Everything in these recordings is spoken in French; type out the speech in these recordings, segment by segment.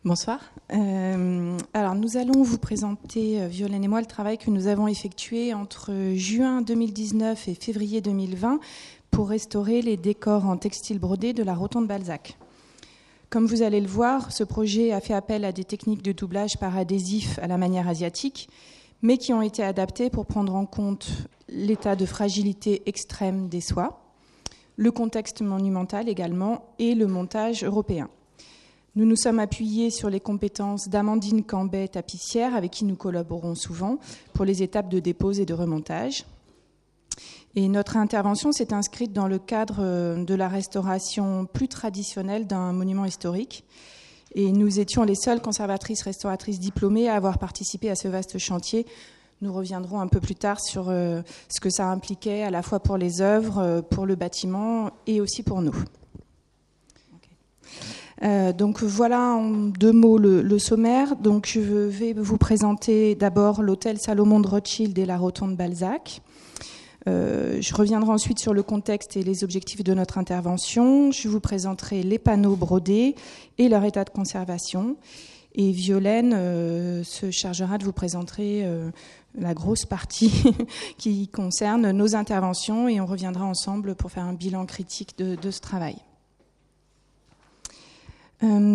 Bonsoir. Alors, nous allons vous présenter, Violaine et moi, le travail que nous avons effectué entre juin 2019 et février 2020 pour restaurer les décors en textile brodé de la Rotonde Balzac. Comme vous allez le voir, ce projet a fait appel à des techniques de doublage par adhésif à la manière asiatique, mais qui ont été adaptées pour prendre en compte l'état de fragilité extrême des soies, le contexte monumental également et le montage européen. Nous nous sommes appuyés sur les compétences d'Amandine Cambet, tapissière, avec qui nous collaborons souvent pour les étapes de dépose et de remontage. Et notre intervention s'est inscrite dans le cadre de la restauration plus traditionnelle d'un monument historique. Et nous étions les seules conservatrices restauratrices diplômées à avoir participé à ce vaste chantier. Nous reviendrons un peu plus tard sur ce que ça impliquait à la fois pour les œuvres, pour le bâtiment et aussi pour nous. Donc voilà en deux mots le sommaire. Donc je vais vous présenter d'abord l'hôtel Salomon de Rothschild et la Rotonde Balzac. Je reviendrai ensuite sur le contexte et les objectifs de notre intervention. Je vous présenterai les panneaux brodés et leur état de conservation. Et Violaine se chargera de vous présenter la grosse partie qui concerne nos interventions et on reviendra ensemble pour faire un bilan critique de ce travail.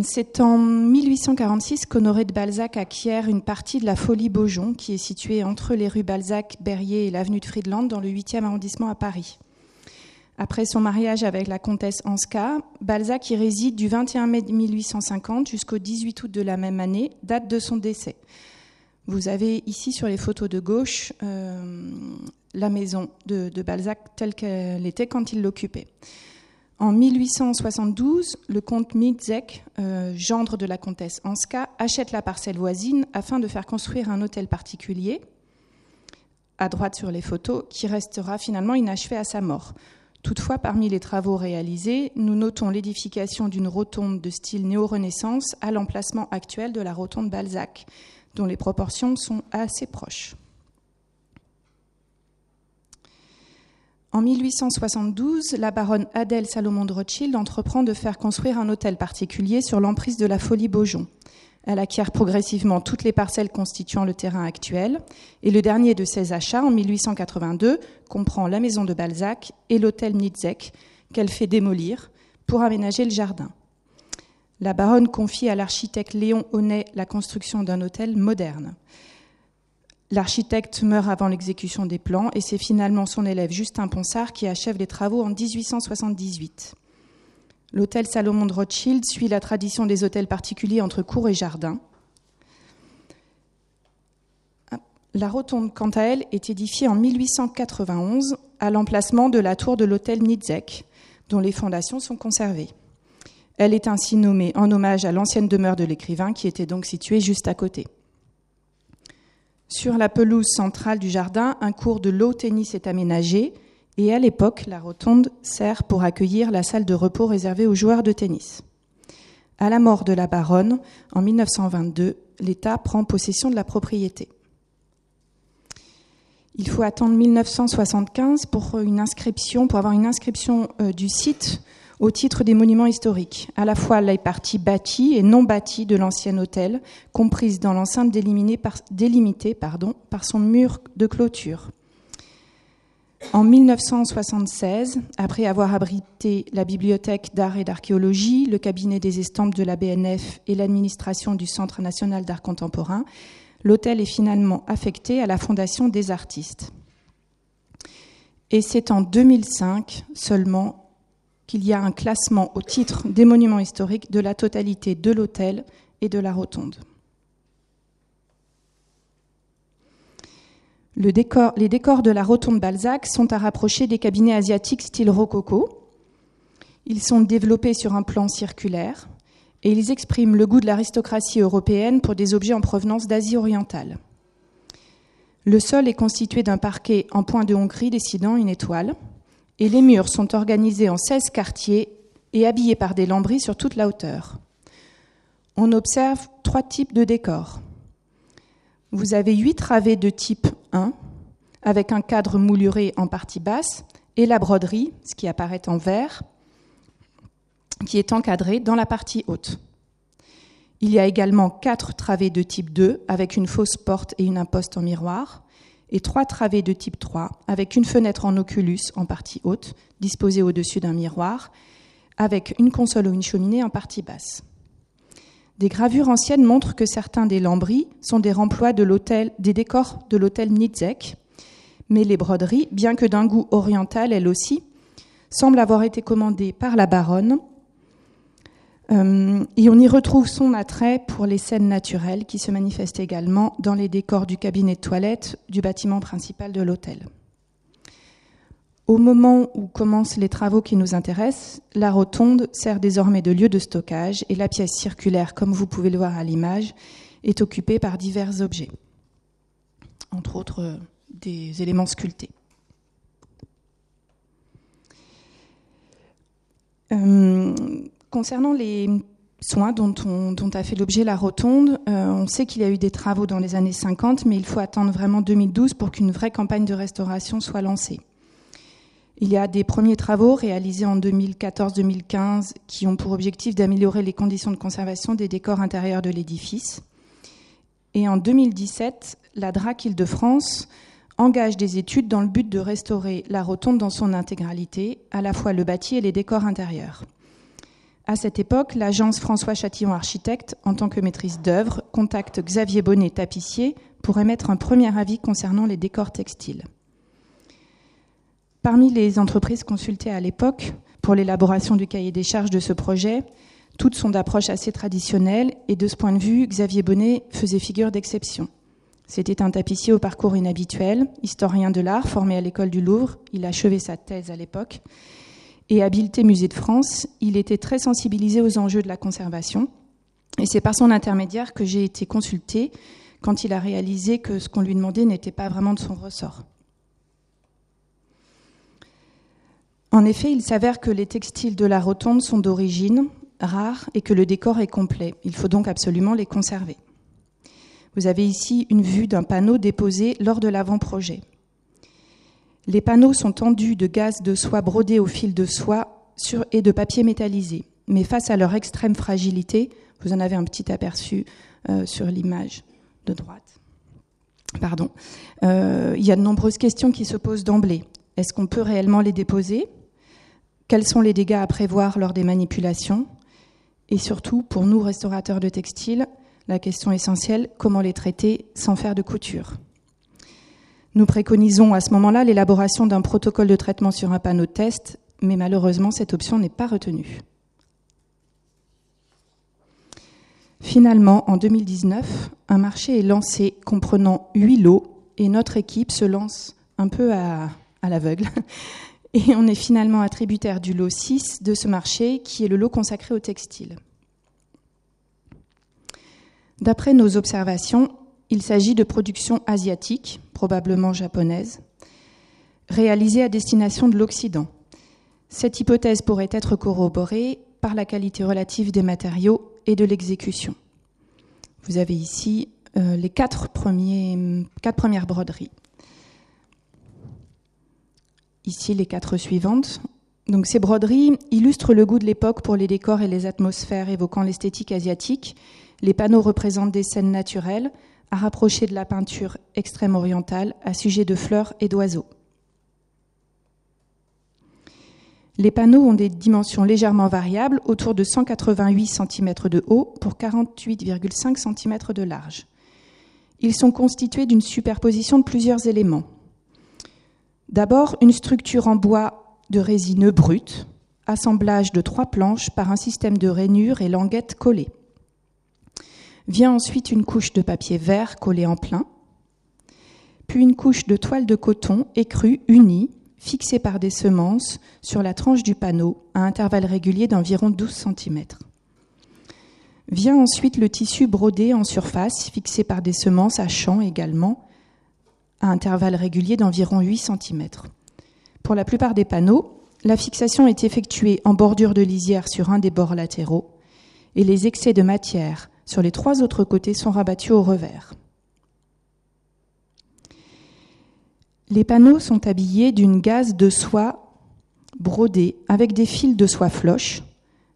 C'est en 1846 qu'Honoré de Balzac acquiert une partie de la Folie Beaujon, qui est située entre les rues Balzac, Berryer et l'avenue de Friedland, dans le 8e arrondissement à Paris. Après son mariage avec la comtesse Hanska, Balzac y réside du 21 mai 1850 jusqu'au 18 août de la même année, date de son décès. Vous avez ici sur les photos de gauche la maison de Balzac telle qu'elle était quand il l'occupait. En 1872, le comte Midzek, gendre de la comtesse Hanska, achète la parcelle voisine afin de faire construire un hôtel particulier, à droite sur les photos, qui restera finalement inachevé à sa mort. Toutefois, parmi les travaux réalisés, nous notons l'édification d'une rotonde de style néo-renaissance à l'emplacement actuel de la rotonde Balzac, dont les proportions sont assez proches. En 1872, la baronne Adèle Salomon de Rothschild entreprend de faire construire un hôtel particulier sur l'emprise de la Folie Beaujon. Elle acquiert progressivement toutes les parcelles constituant le terrain actuel et le dernier de ses achats, en 1882, comprend la maison de Balzac et l'hôtel Midzek qu'elle fait démolir pour aménager le jardin. La baronne confie à l'architecte Léon Honnet la construction d'un hôtel moderne. L'architecte meurt avant l'exécution des plans et c'est finalement son élève Justin Ponsard qui achève les travaux en 1878. L'hôtel Salomon de Rothschild suit la tradition des hôtels particuliers entre cour et jardin. La rotonde, quant à elle, est édifiée en 1891 à l'emplacement de la tour de l'hôtel Midzek, dont les fondations sont conservées. Elle est ainsi nommée en hommage à l'ancienne demeure de l'écrivain qui était donc située juste à côté. Sur la pelouse centrale du jardin, un court de low tennis est aménagé et à l'époque, la rotonde sert pour accueillir la salle de repos réservée aux joueurs de tennis. À la mort de la baronne, en 1922, l'État prend possession de la propriété. Il faut attendre 1975 pour avoir une inscription du site au titre des monuments historiques, à la fois les parties bâties et non bâties de l'ancien hôtel, comprises dans l'enceinte délimitée par son mur de clôture. En 1976, après avoir abrité la bibliothèque d'art et d'archéologie, le cabinet des estampes de la BNF et l'administration du Centre national d'art contemporain, l'hôtel est finalement affecté à la Fondation des artistes. Et c'est en 2005 seulement qu'il y a un classement au titre des monuments historiques de la totalité de l'hôtel et de la rotonde. Les décors de la rotonde Balzac sont à rapprocher des cabinets asiatiques style rococo. Ils sont développés sur un plan circulaire et ils expriment le goût de l'aristocratie européenne pour des objets en provenance d'Asie orientale. Le sol est constitué d'un parquet en point de Hongrie dessinant une étoile. Et les murs sont organisés en 16 quartiers et habillés par des lambris sur toute la hauteur. On observe 3 types de décors. Vous avez 8 travées de type 1, avec un cadre mouluré en partie basse, et la broderie, ce qui apparaît en vert, qui est encadrée dans la partie haute. Il y a également 4 travées de type 2 avec une fausse porte et une imposte en miroir, et 3 travées de type 3 avec une fenêtre en oculus en partie haute, disposée au-dessus d'un miroir, avec une console ou une cheminée en partie basse. Des gravures anciennes montrent que certains des lambris sont des remplois des décors de l'hôtel Niedzek, mais les broderies, bien que d'un goût oriental elles aussi, semblent avoir été commandées par la baronne, et on y retrouve son attrait pour les scènes naturelles qui se manifestent également dans les décors du cabinet de toilette du bâtiment principal de l'hôtel. Au moment où commencent les travaux qui nous intéressent, la rotonde sert désormais de lieu de stockage et la pièce circulaire, comme vous pouvez le voir à l'image, est occupée par divers objets, entre autres des éléments sculptés. Concernant les soins dont a fait l'objet la rotonde, on sait qu'il y a eu des travaux dans les années 50, mais il faut attendre vraiment 2012 pour qu'une vraie campagne de restauration soit lancée. Il y a des premiers travaux réalisés en 2014-2015 qui ont pour objectif d'améliorer les conditions de conservation des décors intérieurs de l'édifice. Et en 2017, la DRAC Île-de-France engage des études dans le but de restaurer la rotonde dans son intégralité, à la fois le bâti et les décors intérieurs. À cette époque, l'agence François Chatillon Architecte, en tant que maîtrise d'œuvre, contacte Xavier Bonnet, tapissier, pour émettre un premier avis concernant les décors textiles. Parmi les entreprises consultées à l'époque pour l'élaboration du cahier des charges de ce projet, toutes sont d'approche assez traditionnelle et de ce point de vue, Xavier Bonnet faisait figure d'exception. C'était un tapissier au parcours inhabituel, historien de l'art formé à l'école du Louvre, il a achevé sa thèse à l'époque, et habilité Musée de France, il était très sensibilisé aux enjeux de la conservation. Et c'est par son intermédiaire que j'ai été consultée quand il a réalisé que ce qu'on lui demandait n'était pas vraiment de son ressort. En effet, il s'avère que les textiles de la rotonde sont d'origine rare et que le décor est complet. Il faut donc absolument les conserver. Vous avez ici une vue d'un panneau déposé lors de l'avant-projet. Les panneaux sont tendus de gaze de soie brodée au fil de soie et de papier métallisé. Mais face à leur extrême fragilité, vous en avez un petit aperçu sur l'image de droite. Il y a de nombreuses questions qui se posent d'emblée. Est-ce qu'on peut réellement les déposer ? Quels sont les dégâts à prévoir lors des manipulations ? Et surtout, pour nous, restaurateurs de textiles, la question essentielle, comment les traiter sans faire de couture ? Nous préconisons à ce moment-là l'élaboration d'un protocole de traitement sur un panneau de test, mais malheureusement, cette option n'est pas retenue. Finalement, en 2019, un marché est lancé comprenant 8 lots et notre équipe se lance un peu à l'aveugle. Et on est finalement attributaire du lot 6 de ce marché, qui est le lot consacré au textile. D'après nos observations, il s'agit de productions asiatiques, probablement japonaises, réalisées à destination de l'Occident. Cette hypothèse pourrait être corroborée par la qualité relative des matériaux et de l'exécution. Vous avez ici les 4 premières broderies. Ici, les 4 suivantes. Donc, ces broderies illustrent le goût de l'époque pour les décors et les atmosphères évoquant l'esthétique asiatique. Les panneaux représentent des scènes naturelles, à rapprocher de la peinture extrême orientale à sujet de fleurs et d'oiseaux. Les panneaux ont des dimensions légèrement variables, autour de 188 cm de haut pour 48,5 cm de large. Ils sont constitués d'une superposition de plusieurs éléments. D'abord, une structure en bois de résineux brut, assemblage de 3 planches par un système de rainures et languettes collées. Vient ensuite une couche de papier vert collée en plein, puis une couche de toile de coton écrue unie, fixée par des semences sur la tranche du panneau à intervalles réguliers d'environ 12 cm. Vient ensuite le tissu brodé en surface, fixé par des semences à champ également, à intervalles réguliers d'environ 8 cm. Pour la plupart des panneaux, la fixation est effectuée en bordure de lisière sur un des bords latéraux et les excès de matière sur les 3 autres côtés sont rabattus au revers. Les panneaux sont habillés d'une gaze de soie brodée avec des fils de soie floche,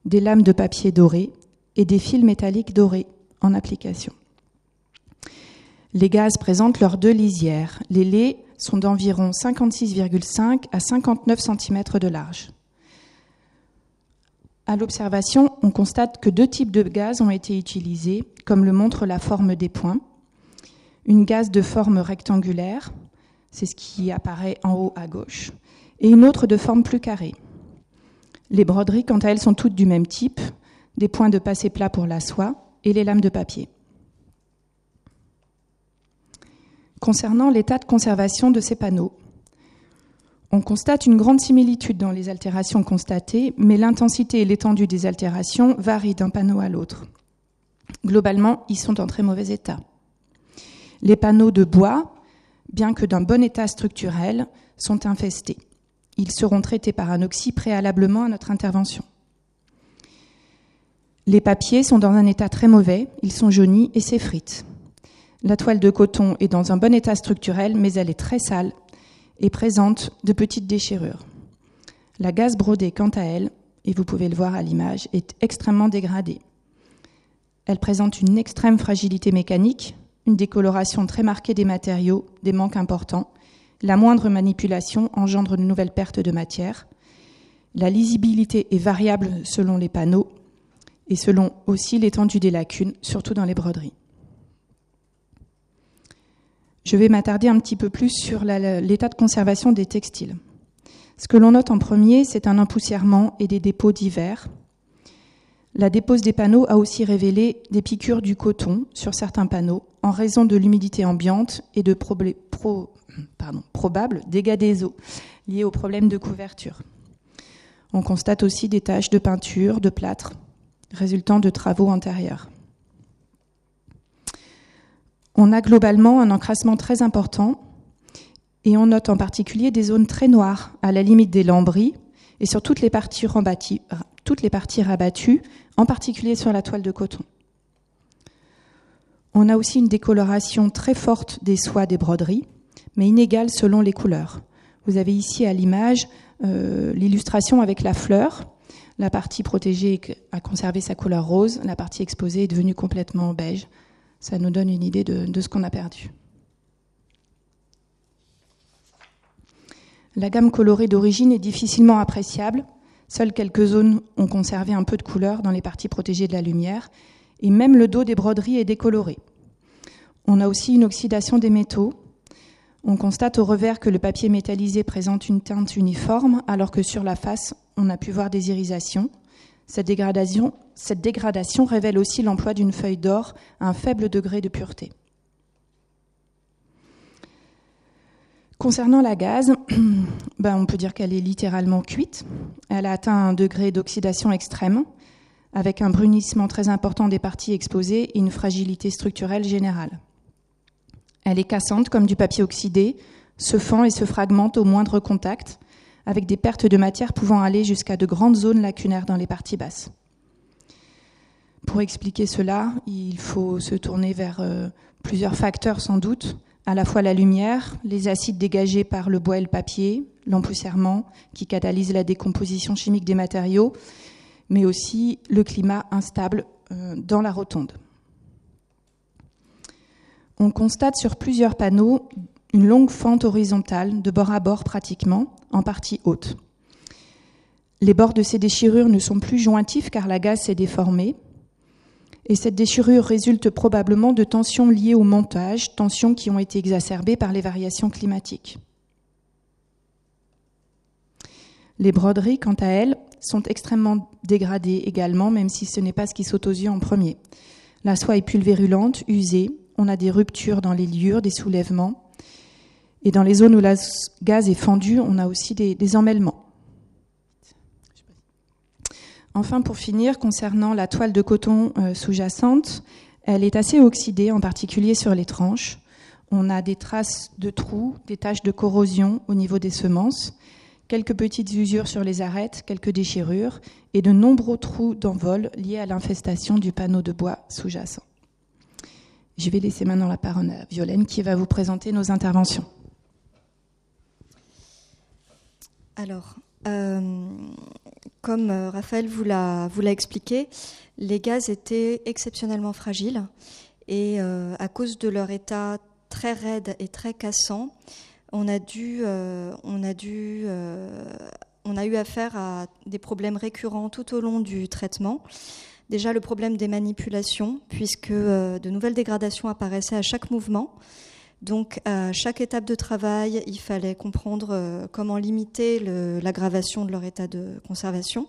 des lames de papier doré et des fils métalliques dorés. en application. Les gaz présentent leurs 2 lisières. Les laits sont d'environ 56,5 à 59 cm de large. À l'observation, on constate que 2 types de gaz ont été utilisés, comme le montre la forme des points. Une gaze de forme rectangulaire, c'est ce qui apparaît en haut à gauche, et une autre de forme plus carrée. Les broderies, quant à elles, sont toutes du même type, des points de passé plat pour la soie et les lames de papier. Concernant l'état de conservation de ces panneaux, on constate une grande similitude dans les altérations constatées, mais l'intensité et l'étendue des altérations varient d'un panneau à l'autre. Globalement, ils sont en très mauvais état. Les panneaux de bois, bien que d'un bon état structurel, sont infestés. Ils seront traités par un oxy préalablement à notre intervention. Les papiers sont dans un état très mauvais, ils sont jaunis et s'effritent. La toile de coton est dans un bon état structurel, mais elle est très sale et présente de petites déchirures. La gaze brodée, quant à elle, et vous pouvez le voir à l'image, est extrêmement dégradée. Elle présente une extrême fragilité mécanique, une décoloration très marquée des matériaux, des manques importants. La moindre manipulation engendre de nouvelles pertes de matière. La lisibilité est variable selon les panneaux et selon aussi l'étendue des lacunes, surtout dans les broderies. Je vais m'attarder un petit peu plus sur l'état de conservation des textiles. Ce que l'on note en premier, c'est un empoussièrement et des dépôts divers. La dépose des panneaux a aussi révélé des piqûres du coton sur certains panneaux en raison de l'humidité ambiante et de probables dégâts des eaux liés aux problèmes de couverture. On constate aussi des taches de peinture, de plâtre, résultant de travaux antérieurs. On a globalement un encrassement très important et on note en particulier des zones très noires à la limite des lambris et sur toutes les parties rabattues, en particulier sur la toile de coton. On a aussi une décoloration très forte des soies des broderies, mais inégale selon les couleurs. Vous avez ici à l'image l'illustration avec la fleur. La partie protégée a conservé sa couleur rose, la partie exposée est devenue complètement beige. Ça nous donne une idée de ce qu'on a perdu. La gamme colorée d'origine est difficilement appréciable. Seules quelques zones ont conservé un peu de couleur dans les parties protégées de la lumière. Et même le dos des broderies est décoloré. On a aussi une oxydation des métaux. On constate au revers que le papier métallisé présente une teinte uniforme, alors que sur la face, on a pu voir des irisations. Cette dégradation révèle aussi l'emploi d'une feuille d'or à un faible degré de pureté. Concernant la gaze, on peut dire qu'elle est littéralement cuite. Elle a atteint un degré d'oxydation extrême, avec un brunissement très important des parties exposées et une fragilité structurelle générale. Elle est cassante comme du papier oxydé, se fend et se fragmente au moindre contact, avec des pertes de matière pouvant aller jusqu'à de grandes zones lacunaires dans les parties basses. Pour expliquer cela, il faut se tourner vers plusieurs facteurs sans doute, à la fois la lumière, les acides dégagés par le bois et le papier, l'empoussièrement qui catalyse la décomposition chimique des matériaux, mais aussi le climat instable dans la rotonde. On constate sur plusieurs panneaux une longue fente horizontale, de bord à bord pratiquement, en partie haute. Les bords de ces déchirures ne sont plus jointifs car la gaze s'est déformée. Et cette déchirure résulte probablement de tensions liées au montage, tensions qui ont été exacerbées par les variations climatiques. Les broderies, quant à elles, sont extrêmement dégradées également, même si ce n'est pas ce qui saute aux yeux en premier. La soie est pulvérulente, usée, on a des ruptures dans les liures, des soulèvements. Et dans les zones où la gaze est fendue, on a aussi des emmêlements. Enfin, pour finir, concernant la toile de coton sous-jacente, elle est assez oxydée, en particulier sur les tranches. On a des traces de trous, des taches de corrosion au niveau des semences, quelques petites usures sur les arêtes, quelques déchirures et de nombreux trous d'envol liés à l'infestation du panneau de bois sous-jacent. Je vais laisser maintenant la parole à Violaine qui va vous présenter nos interventions. Alors, comme Raphaël vous l'a expliqué, les gaz étaient exceptionnellement fragiles et à cause de leur état très raide et très cassant, on a eu affaire à des problèmes récurrents tout au long du traitement. Déjà le problème des manipulations, puisque de nouvelles dégradations apparaissaient à chaque mouvement. Donc à chaque étape de travail, il fallait comprendre comment limiter l'aggravation de leur état de conservation.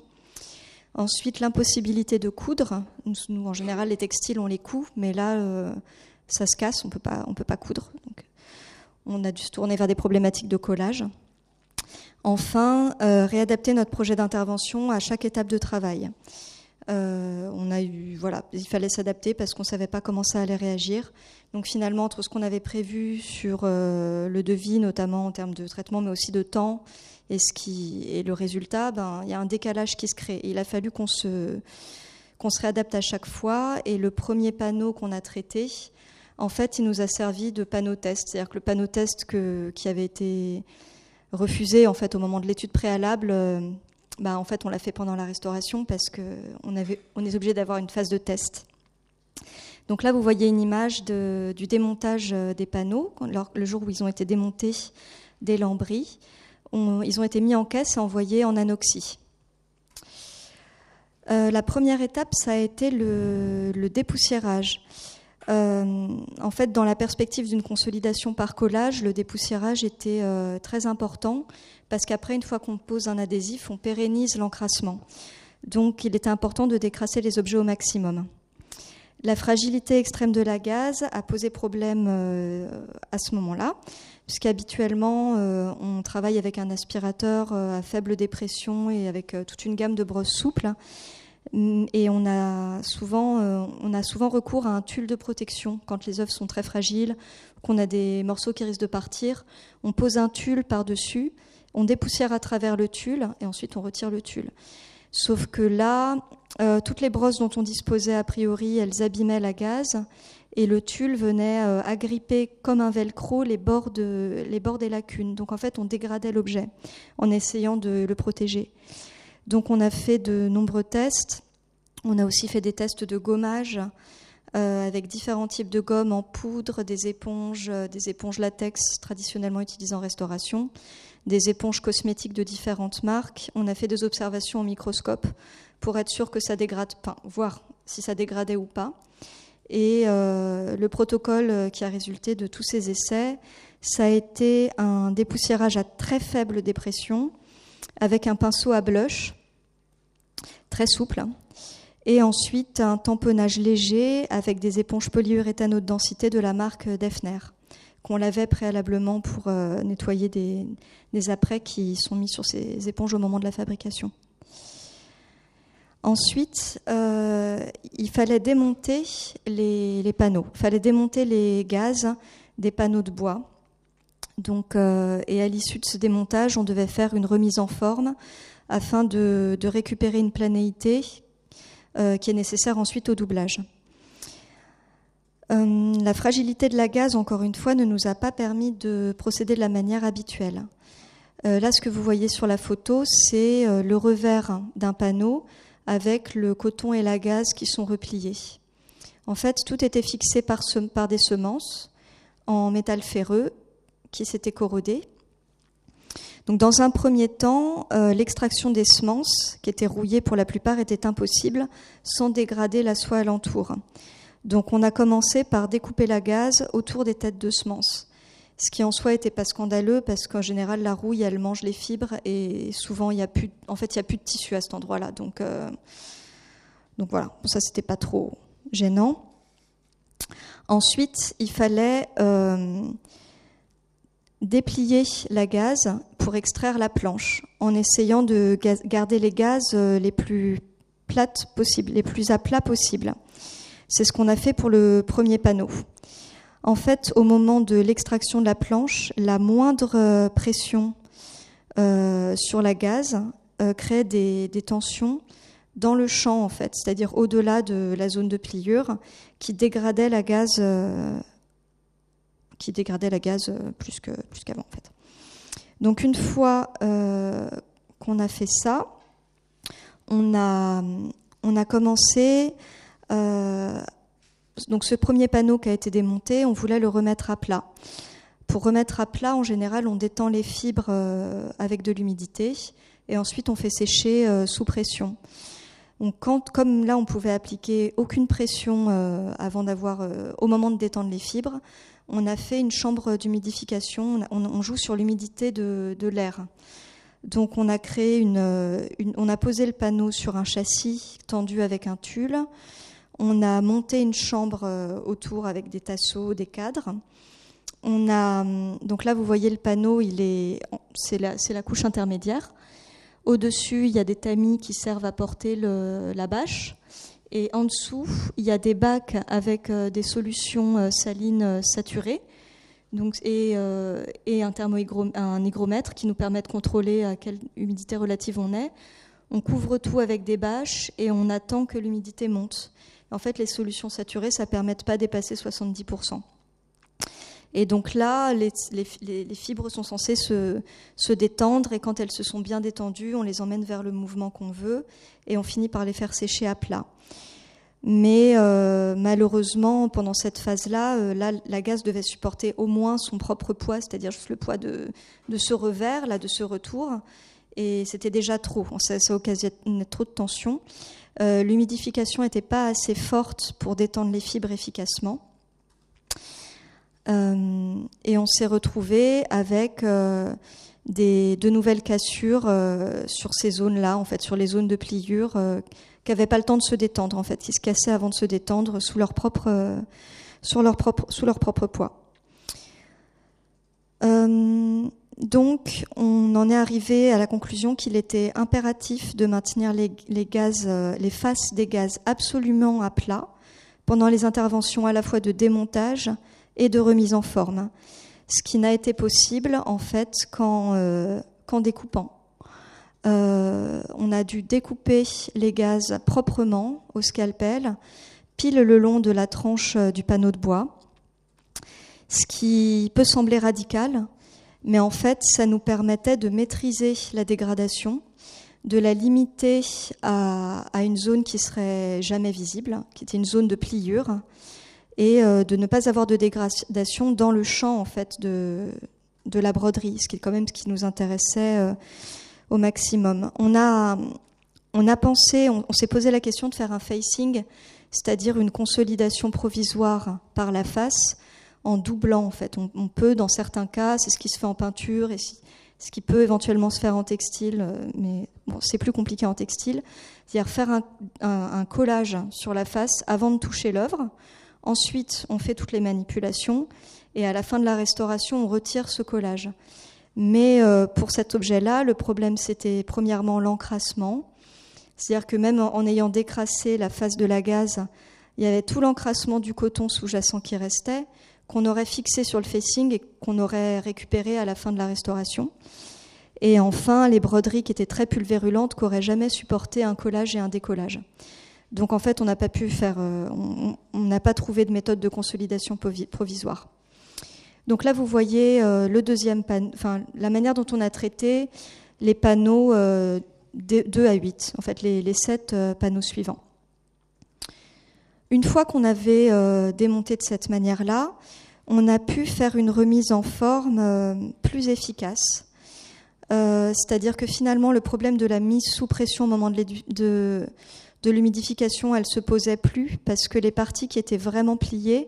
Ensuite, l'impossibilité de coudre. Nous, en général, les textiles, on les coud, mais là, ça se casse, on peut pas coudre. Donc, on a dû se tourner vers des problématiques de collage. Enfin, réadapter notre projet d'intervention à chaque étape de travail. Il fallait s'adapter parce qu'on ne savait pas comment ça allait réagir. Donc finalement, entre ce qu'on avait prévu sur le devis, notamment en termes de traitement, mais aussi de temps, et le résultat, il y a un décalage qui se crée. Et il a fallu qu'on se réadapte à chaque fois. Et le premier panneau qu'on a traité, en fait, il nous a servi de panneau test. C'est-à-dire que le panneau test qui avait été refusé en fait, au moment de l'étude préalable, en fait, on l'a fait pendant la restauration parce qu'on est obligé d'avoir une phase de test. Donc là, vous voyez une image du démontage des panneaux. Le jour où ils ont été démontés des lambris, ils ont été mis en caisse et envoyés en anoxie. La première étape, ça a été le dépoussiérage. En fait, dans la perspective d'une consolidation par collage, le dépoussiérage était très important parce qu'après, une fois qu'on pose un adhésif, on pérennise l'encrassement. Donc, il était important de décrasser les objets au maximum. La fragilité extrême de la gaze a posé problème à ce moment-là, puisqu'habituellement, on travaille avec un aspirateur à faible dépression et avec toute une gamme de brosses souples. Et on a souvent recours à un tulle de protection quand les œuvres sont très fragiles, qu'on a des morceaux qui risquent de partir. On pose un tulle par-dessus, on dépoussière à travers le tulle et ensuite on retire le tulle. Sauf que là, toutes les brosses dont on disposait a priori, elles abîmaient la gaze et le tulle venait agripper comme un velcro les bords des lacunes. Donc en fait, on dégradait l'objet en essayant de le protéger. Donc on a fait de nombreux tests. On a aussi fait des tests de gommage avec différents types de gommes en poudre, des éponges latex traditionnellement utilisées en restauration, des éponges cosmétiques de différentes marques. On a fait des observations au microscope pour être sûr que ça dégrade pas, voir si ça dégradait ou pas. Et le protocole qui a résulté de tous ces essais, ça a été un dépoussiérage à très faible dépression avec un pinceau à blush très souple. Et ensuite, un tamponnage léger avec des éponges polyuréthane haute densité de la marque Defner, qu'on lavait préalablement pour nettoyer des apprêts qui sont mis sur ces éponges au moment de la fabrication. Ensuite, il fallait démonter les panneaux. Il fallait démonter les gazes des panneaux de bois. Donc, et à l'issue de ce démontage, on devait faire une remise en forme afin de récupérer une planéité qui est nécessaire ensuite au doublage. La fragilité de la gaze, encore une fois, ne nous a pas permis de procéder de la manière habituelle. Là, ce que vous voyez sur la photo, c'est le revers d'un panneau avec le coton et la gaze qui sont repliés. En fait, tout était fixé par des semences en métal ferreux qui s'étaient corrodées. Donc, dans un premier temps, l'extraction des semences, qui étaient rouillées pour la plupart, était impossible sans dégrader la soie alentour. Donc, on a commencé par découper la gaze autour des têtes de semences, ce qui en soi n'était pas scandaleux parce qu'en général, la rouille, elle mange les fibres et souvent, il n'y a plus de tissu à cet endroit-là. Donc voilà, ça, c'était pas trop gênant. Ensuite, il fallait déplier la gaze pour extraire la planche en essayant de garder les gazes les plus plates possibles, les plus à plat possible. C'est ce qu'on a fait pour le premier panneau. En fait, au moment de l'extraction de la planche, la moindre pression sur la gaze crée des tensions dans le champ, en fait, c'est-à-dire au-delà de la zone de pliure qui dégradait la gaze plus qu'avant, en fait. Donc une fois qu'on a fait ça, On a commencé, donc ce premier panneau qui a été démonté, on voulait le remettre à plat. Pour remettre à plat, en général, on détend les fibres avec de l'humidité et ensuite on fait sécher sous pression. Donc comme là, on pouvait appliquer aucune pression au moment de détendre les fibres, on a fait une chambre d'humidification. On joue sur l'humidité de l'air. Donc on a créé on a posé le panneau sur un châssis tendu avec un tulle. On a monté une chambre autour avec des tasseaux, des cadres. Donc là, vous voyez le panneau, c'est la couche intermédiaire. Au-dessus, il y a des tamis qui servent à porter la bâche. Et en dessous, il y a des bacs avec des solutions salines saturées, et un hygromètre qui nous permet de contrôler à quelle humidité relative on est. On couvre tout avec des bâches et on attend que l'humidité monte. En fait, les solutions saturées, ça ne permet pas de dépasser 70%. Et donc là, les fibres sont censées se détendre, et quand elles se sont bien détendues, on les emmène vers le mouvement qu'on veut et on finit par les faire sécher à plat. Mais malheureusement, pendant cette phase-là, la gaze devait supporter au moins son propre poids, c'est-à-dire juste le poids de ce revers, là, de ce retour, et c'était déjà trop. Ça occasionnait trop de tension. L'humidification n'était pas assez forte pour détendre les fibres efficacement. Et on s'est retrouvé avec de nouvelles cassures sur ces zones-là, en fait, sur les zones de pliure qui n'avaient pas le temps de se détendre, en fait, qui se cassaient avant de se détendre sous leur propre poids. Donc, on en est arrivé à la conclusion qu'il était impératif de maintenir les faces des gazes absolument à plat pendant les interventions à la fois de démontage et de remise en forme, ce qui n'a été possible en fait qu'en découpant. On a dû découper les gazes proprement au scalpel, pile le long de la tranche du panneau de bois, ce qui peut sembler radical, mais en fait ça nous permettait de maîtriser la dégradation, de la limiter à une zone qui serait jamais visible, qui était une zone de pliure, et de ne pas avoir de dégradation dans le champ en fait de la broderie, ce qui est quand même ce qui nous intéressait au maximum. On s'est posé la question de faire un facing, c'est-à-dire une consolidation provisoire par la face en doublant en fait. On peut dans certains cas, c'est ce qui se fait en peinture et ce qui peut éventuellement se faire en textile, mais bon, c'est plus compliqué en textile, c'est-à-dire faire un collage sur la face avant de toucher l'œuvre. Ensuite, on fait toutes les manipulations et à la fin de la restauration, on retire ce collage. Mais pour cet objet-là, le problème, c'était premièrement l'encrassement. C'est-à-dire que même en ayant décrassé la face de la gaze, il y avait tout l'encrassement du coton sous-jacent qui restait, qu'on aurait fixé sur le facing et qu'on aurait récupéré à la fin de la restauration. Et enfin, les broderies qui étaient très pulvérulentes, qui n'auraient jamais supporté un collage et un décollage. Donc en fait, on n'a pas pu faire, on n'a pas trouvé de méthode de consolidation provisoire. Donc là, vous voyez le deuxième la manière dont on a traité les panneaux 2 à 8, en fait les 7 panneaux suivants. Une fois qu'on avait démonté de cette manière-là, on a pu faire une remise en forme plus efficace. C'est-à-dire que finalement, le problème de la mise sous pression au moment de l'humidification, elle se posait plus parce que les parties qui étaient vraiment pliées,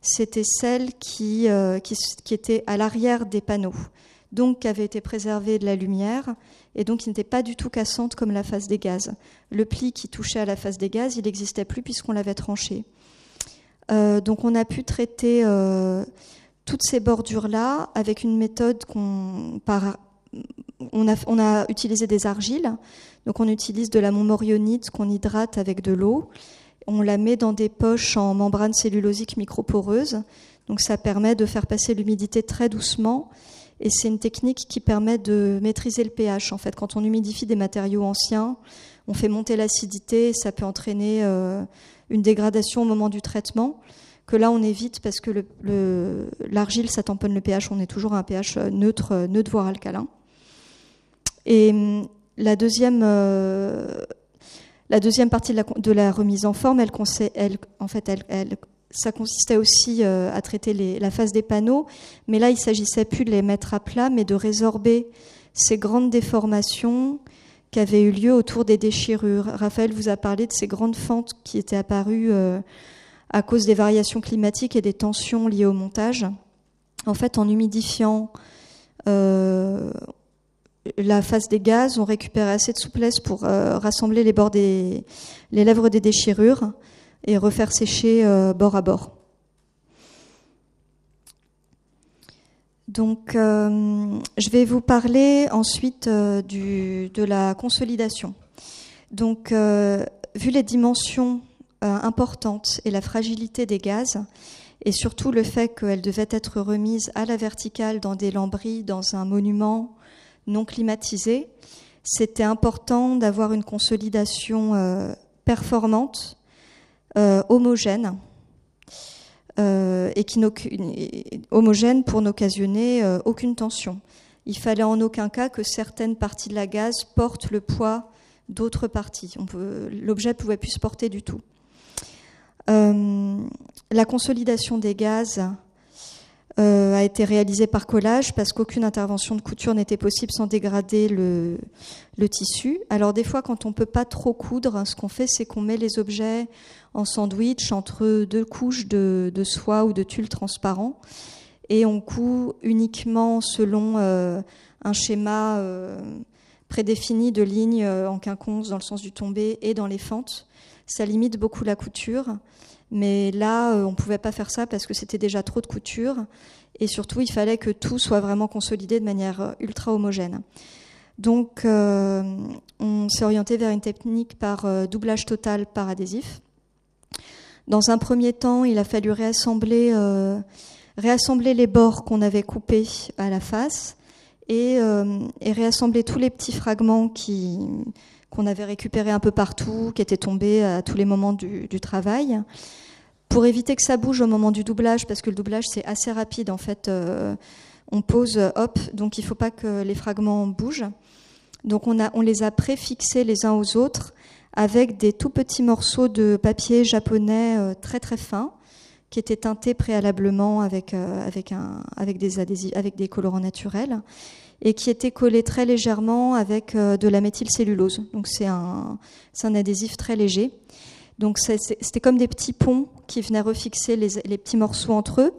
c'était celles qui étaient à l'arrière des panneaux, donc qui avaient été préservées de la lumière et donc qui n'étaient pas du tout cassantes comme la face des gazes. Le pli qui touchait à la face des gazes, il n'existait plus puisqu'on l'avait tranché. Donc on a pu traiter toutes ces bordures-là avec une méthode on a utilisé des argiles. Donc on utilise de la montmorillonite qu'on hydrate avec de l'eau. On la met dans des poches en membrane cellulosique microporeuse. Donc ça permet de faire passer l'humidité très doucement. Et c'est une technique qui permet de maîtriser le pH. En fait, quand on humidifie des matériaux anciens, on fait monter l'acidité et ça peut entraîner une dégradation au moment du traitement, que là on évite parce que l'argile, ça tamponne le pH. On est toujours à un pH neutre voire alcalin. Et la deuxième partie de la remise en forme, ça consistait aussi à traiter la phase des panneaux, mais là il ne s'agissait plus de les mettre à plat, mais de résorber ces grandes déformations qui avaient eu lieu autour des déchirures. Raphaël vous a parlé de ces grandes fentes qui étaient apparues à cause des variations climatiques et des tensions liées au montage. En fait, en humidifiant la face des gaz, on récupérait assez de souplesse pour rassembler les lèvres des déchirures et refaire sécher bord à bord. Donc, je vais vous parler ensuite de la consolidation. Donc, vu les dimensions importantes et la fragilité des gaz, et surtout le fait qu'elles devaient être remises à la verticale dans des lambris, dans un monument non climatisé, c'était important d'avoir une consolidation performante, homogène, et homogène pour n'occasionner aucune tension. Il fallait en aucun cas que certaines parties de la gaze portent le poids d'autres parties. L'objet ne pouvait plus se porter du tout. La consolidation des gazes a été réalisée par collage parce qu'aucune intervention de couture n'était possible sans dégrader le tissu. Alors des fois, quand on ne peut pas trop coudre, ce qu'on fait, c'est qu'on met les objets en sandwich entre deux couches de soie ou de tulle transparent et on coud uniquement selon un schéma prédéfini de lignes en quinconce dans le sens du tombé et dans les fentes. Ça limite beaucoup la couture. Mais là, on ne pouvait pas faire ça parce que c'était déjà trop de couture. Et surtout, il fallait que tout soit vraiment consolidé de manière ultra homogène. Donc, on s'est orienté vers une technique par doublage total par adhésif. Dans un premier temps, il a fallu réassembler les bords qu'on avait coupés à la face et réassembler tous les petits fragments qu'on avait récupérés un peu partout, qui étaient tombés à tous les moments du travail, pour éviter que ça bouge au moment du doublage, parce que le doublage c'est assez rapide en fait. On pose, hop, donc il ne faut pas que les fragments bougent. Donc on les a préfixés les uns aux autres avec des tout petits morceaux de papier japonais très très fins, qui étaient teintés préalablement avec des adhésifs, avec des colorants naturels, et qui était collé très légèrement avec de la méthylcellulose. Donc c'est un adhésif très léger. Donc c'était comme des petits ponts qui venaient refixer les petits morceaux entre eux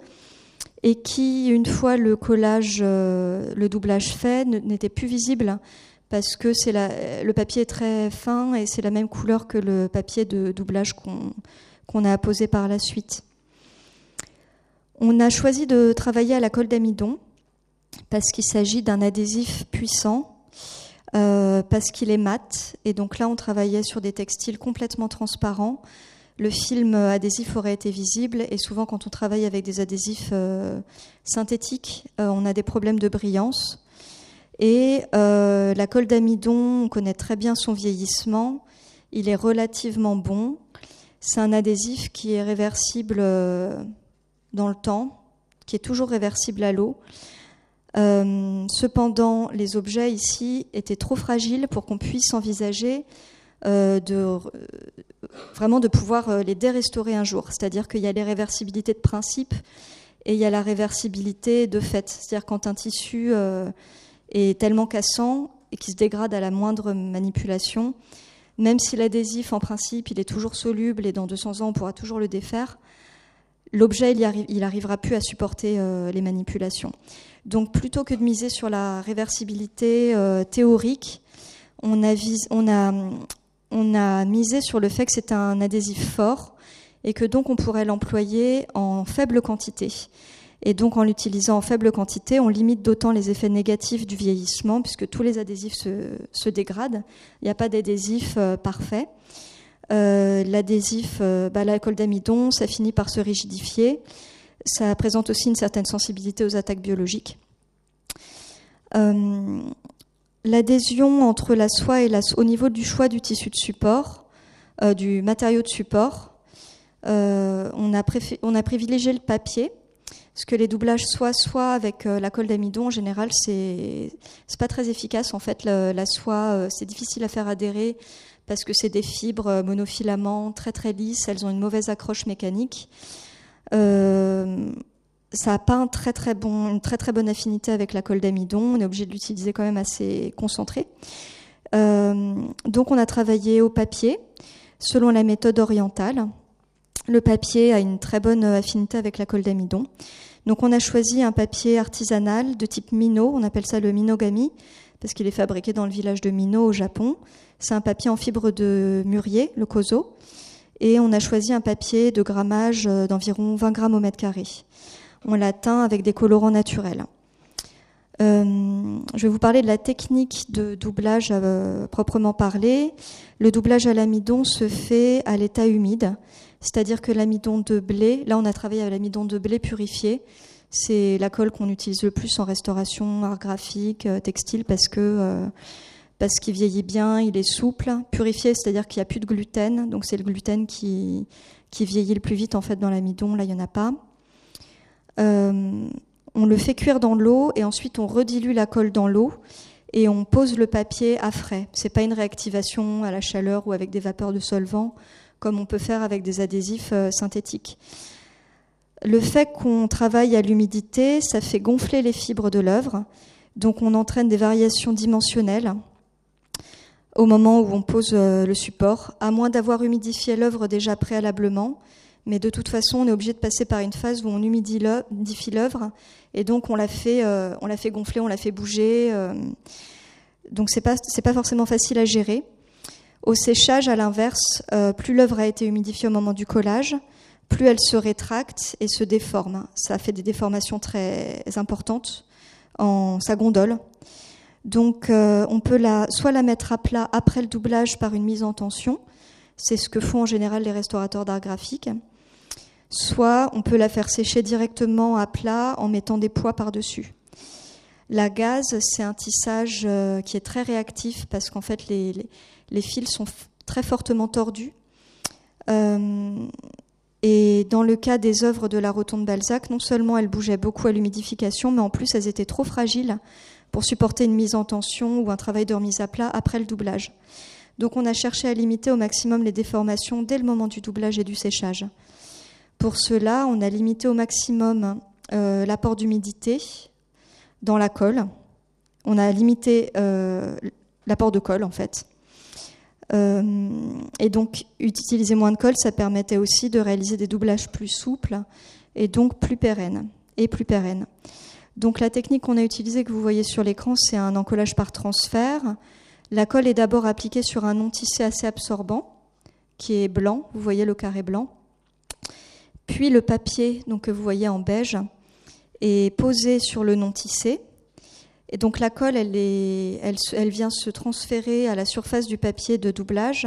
et qui, une fois le collage, le doublage fait, n'étaient plus visibles parce que le papier est très fin et c'est la même couleur que le papier de doublage qu'on a apposé par la suite. On a choisi de travailler à la colle d'amidon parce qu'il s'agit d'un adhésif puissant, parce qu'il est mat. Et donc là, on travaillait sur des textiles complètement transparents. Le film adhésif aurait été visible. Et souvent, quand on travaille avec des adhésifs synthétiques, on a des problèmes de brillance. Et la colle d'amidon, on connaît très bien son vieillissement. Il est relativement bon. C'est un adhésif qui est réversible dans le temps, qui est toujours réversible à l'eau. Cependant, les objets ici étaient trop fragiles pour qu'on puisse envisager vraiment de pouvoir les dérestaurer un jour. C'est-à-dire qu'il y a les réversibilités de principe et il y a la réversibilité de fait. C'est-à-dire quand un tissu est tellement cassant et qui se dégrade à la moindre manipulation, même si l'adhésif, en principe, il est toujours soluble et dans 200 ans, on pourra toujours le défaire, l'objet, il n'arrivera plus à supporter les manipulations. Donc, plutôt que de miser sur la réversibilité théorique, on a misé sur le fait que c'est un adhésif fort et que donc on pourrait l'employer en faible quantité. Et donc, en l'utilisant en faible quantité, on limite d'autant les effets négatifs du vieillissement puisque tous les adhésifs se dégradent. Il n'y a pas d'adhésif parfait. L'adhésif, la colle d'amidon, ça finit par se rigidifier. Ça présente aussi une certaine sensibilité aux attaques biologiques. L'adhésion entre la soie et au niveau du choix du tissu de support, du matériau de support, on a privilégié le papier. Parce que les doublages soit avec la colle d'amidon, en général, c'est pas très efficace. En fait, la soie, c'est difficile à faire adhérer parce que c'est des fibres monofilaments très très lisses. Elles ont une mauvaise accroche mécanique. Ça n'a pas une très très bonne affinité avec la colle d'amidon. On est obligé de l'utiliser quand même assez concentré. Donc, on a travaillé au papier selon la méthode orientale. Le papier a une très bonne affinité avec la colle d'amidon. Donc on a choisi un papier artisanal de type Mino, on appelle ça le Minogami, parce qu'il est fabriqué dans le village de Mino au Japon. C'est un papier en fibre de mûrier, le kozo, et on a choisi un papier de grammage d'environ 20 grammes au mètre carré. On l'a teint avec des colorants naturels. Je vais vous parler de la technique de doublage proprement parlé. Le doublage à l'amidon se fait à l'état humide. C'est-à-dire que l'amidon de blé, là on a travaillé avec l'amidon de blé purifié, c'est la colle qu'on utilise le plus en restauration, art graphique, textile, parce qu'il vieillit bien, il est souple. Purifié, c'est-à-dire qu'il n'y a plus de gluten, donc c'est le gluten qui vieillit le plus vite en fait dans l'amidon, là il n'y en a pas. On le fait cuire dans l'eau et ensuite on redilue la colle dans l'eau et on pose le papier à frais. C'est pas une réactivation à la chaleur ou avec des vapeurs de solvant, comme on peut faire avec des adhésifs synthétiques. Le fait qu'on travaille à l'humidité, ça fait gonfler les fibres de l'œuvre, donc on entraîne des variations dimensionnelles au moment où on pose le support, à moins d'avoir humidifié l'œuvre déjà préalablement, mais de toute façon on est obligé de passer par une phase où on humidifie l'œuvre, et donc on la fait gonfler, on la fait bouger, donc c'est pas forcément facile à gérer. Au séchage, à l'inverse, plus l'œuvre a été humidifiée au moment du collage, plus elle se rétracte et se déforme. Ça fait des déformations très importantes en sa gondole. Donc on peut soit la mettre à plat après le doublage par une mise en tension, c'est ce que font en général les restaurateurs d'art graphique, soit on peut la faire sécher directement à plat en mettant des poids par-dessus. La gaze, c'est un tissage qui est très réactif parce qu'en fait les fils sont très fortement tordus. Et dans le cas des œuvres de la Rotonde Balzac, non seulement elles bougeaient beaucoup à l'humidification, mais en plus elles étaient trop fragiles pour supporter une mise en tension ou un travail de remise à plat après le doublage. Donc on a cherché à limiter au maximum les déformations dès le moment du doublage et du séchage. Pour cela, on a limité au maximum l'apport d'humidité dans la colle. On a limité l'apport de colle en fait. Et donc utiliser moins de colle, ça permettait aussi de réaliser des doublages plus souples et donc plus pérennes. Donc la technique qu'on a utilisée, que vous voyez sur l'écran, c'est un encollage par transfert. La colle est d'abord appliquée sur un non tissé assez absorbant, qui est blanc, vous voyez le carré blanc. Puis le papier, donc, que vous voyez en beige, est posé sur le non tissé. Et donc la colle, elle vient se transférer à la surface du papier de doublage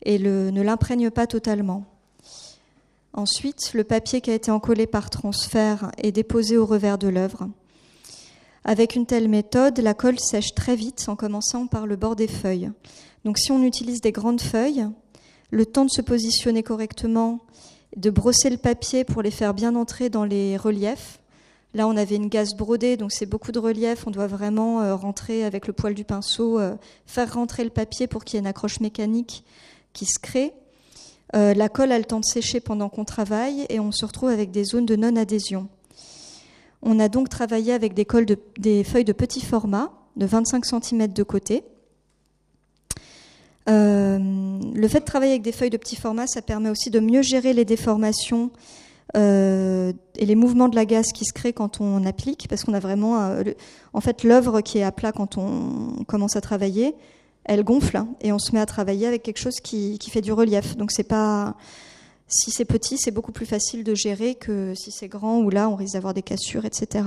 et ne l'imprègne pas totalement. Ensuite, le papier qui a été encollé par transfert est déposé au revers de l'œuvre. Avec une telle méthode, la colle sèche très vite en commençant par le bord des feuilles. Donc si on utilise des grandes feuilles, le temps de se positionner correctement, de brosser le papier pour les faire bien entrer dans les reliefs. Là, on avait une gaze brodée, donc c'est beaucoup de relief. On doit vraiment rentrer avec le poil du pinceau, faire rentrer le papier pour qu'il y ait une accroche mécanique qui se crée. La colle a le temps de sécher pendant qu'on travaille et on se retrouve avec des zones de non-adhésion. On a donc travaillé avec des feuilles de petit format, de 25 cm de côté. Le fait de travailler avec des feuilles de petit format, ça permet aussi de mieux gérer les déformations et les mouvements de la gaze qui se créent quand on applique, parce qu'on a vraiment en fait l'œuvre qui est à plat quand on commence à travailler, elle gonfle et on se met à travailler avec quelque chose qui fait du relief. Donc c'est pas, si c'est petit, c'est beaucoup plus facile de gérer que si c'est grand, où là on risque d'avoir des cassures, etc.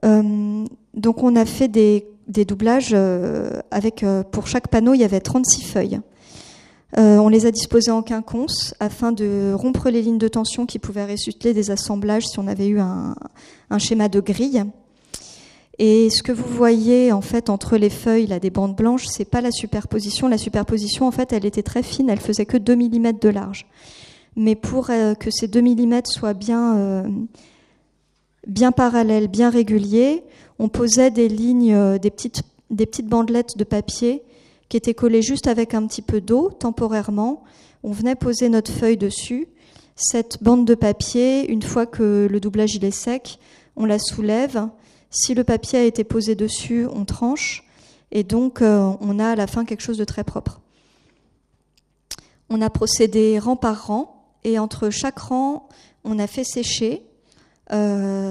Donc on a fait des doublages avec, pour chaque panneau, il y avait 36 feuilles. On les a disposées en quinconce afin de rompre les lignes de tension qui pouvaient résulter des assemblages si on avait eu un schéma de grille. Et ce que vous voyez en fait entre les feuilles, là, des bandes blanches, c'est pas la superposition. La superposition, en fait, elle était très fine, elle faisait que 2 mm de large. Mais pour que ces 2 mm soient bien bien parallèles, bien réguliers. On posait des lignes, des petites bandelettes de papier qui étaient collées juste avec un petit peu d'eau, temporairement. On venait poser notre feuille dessus. Cette bande de papier, une fois que le doublage il est sec, on la soulève. Si le papier a été posé dessus, on tranche. Et donc, on a à la fin quelque chose de très propre. On a procédé rang par rang. Et entre chaque rang, on a fait sécher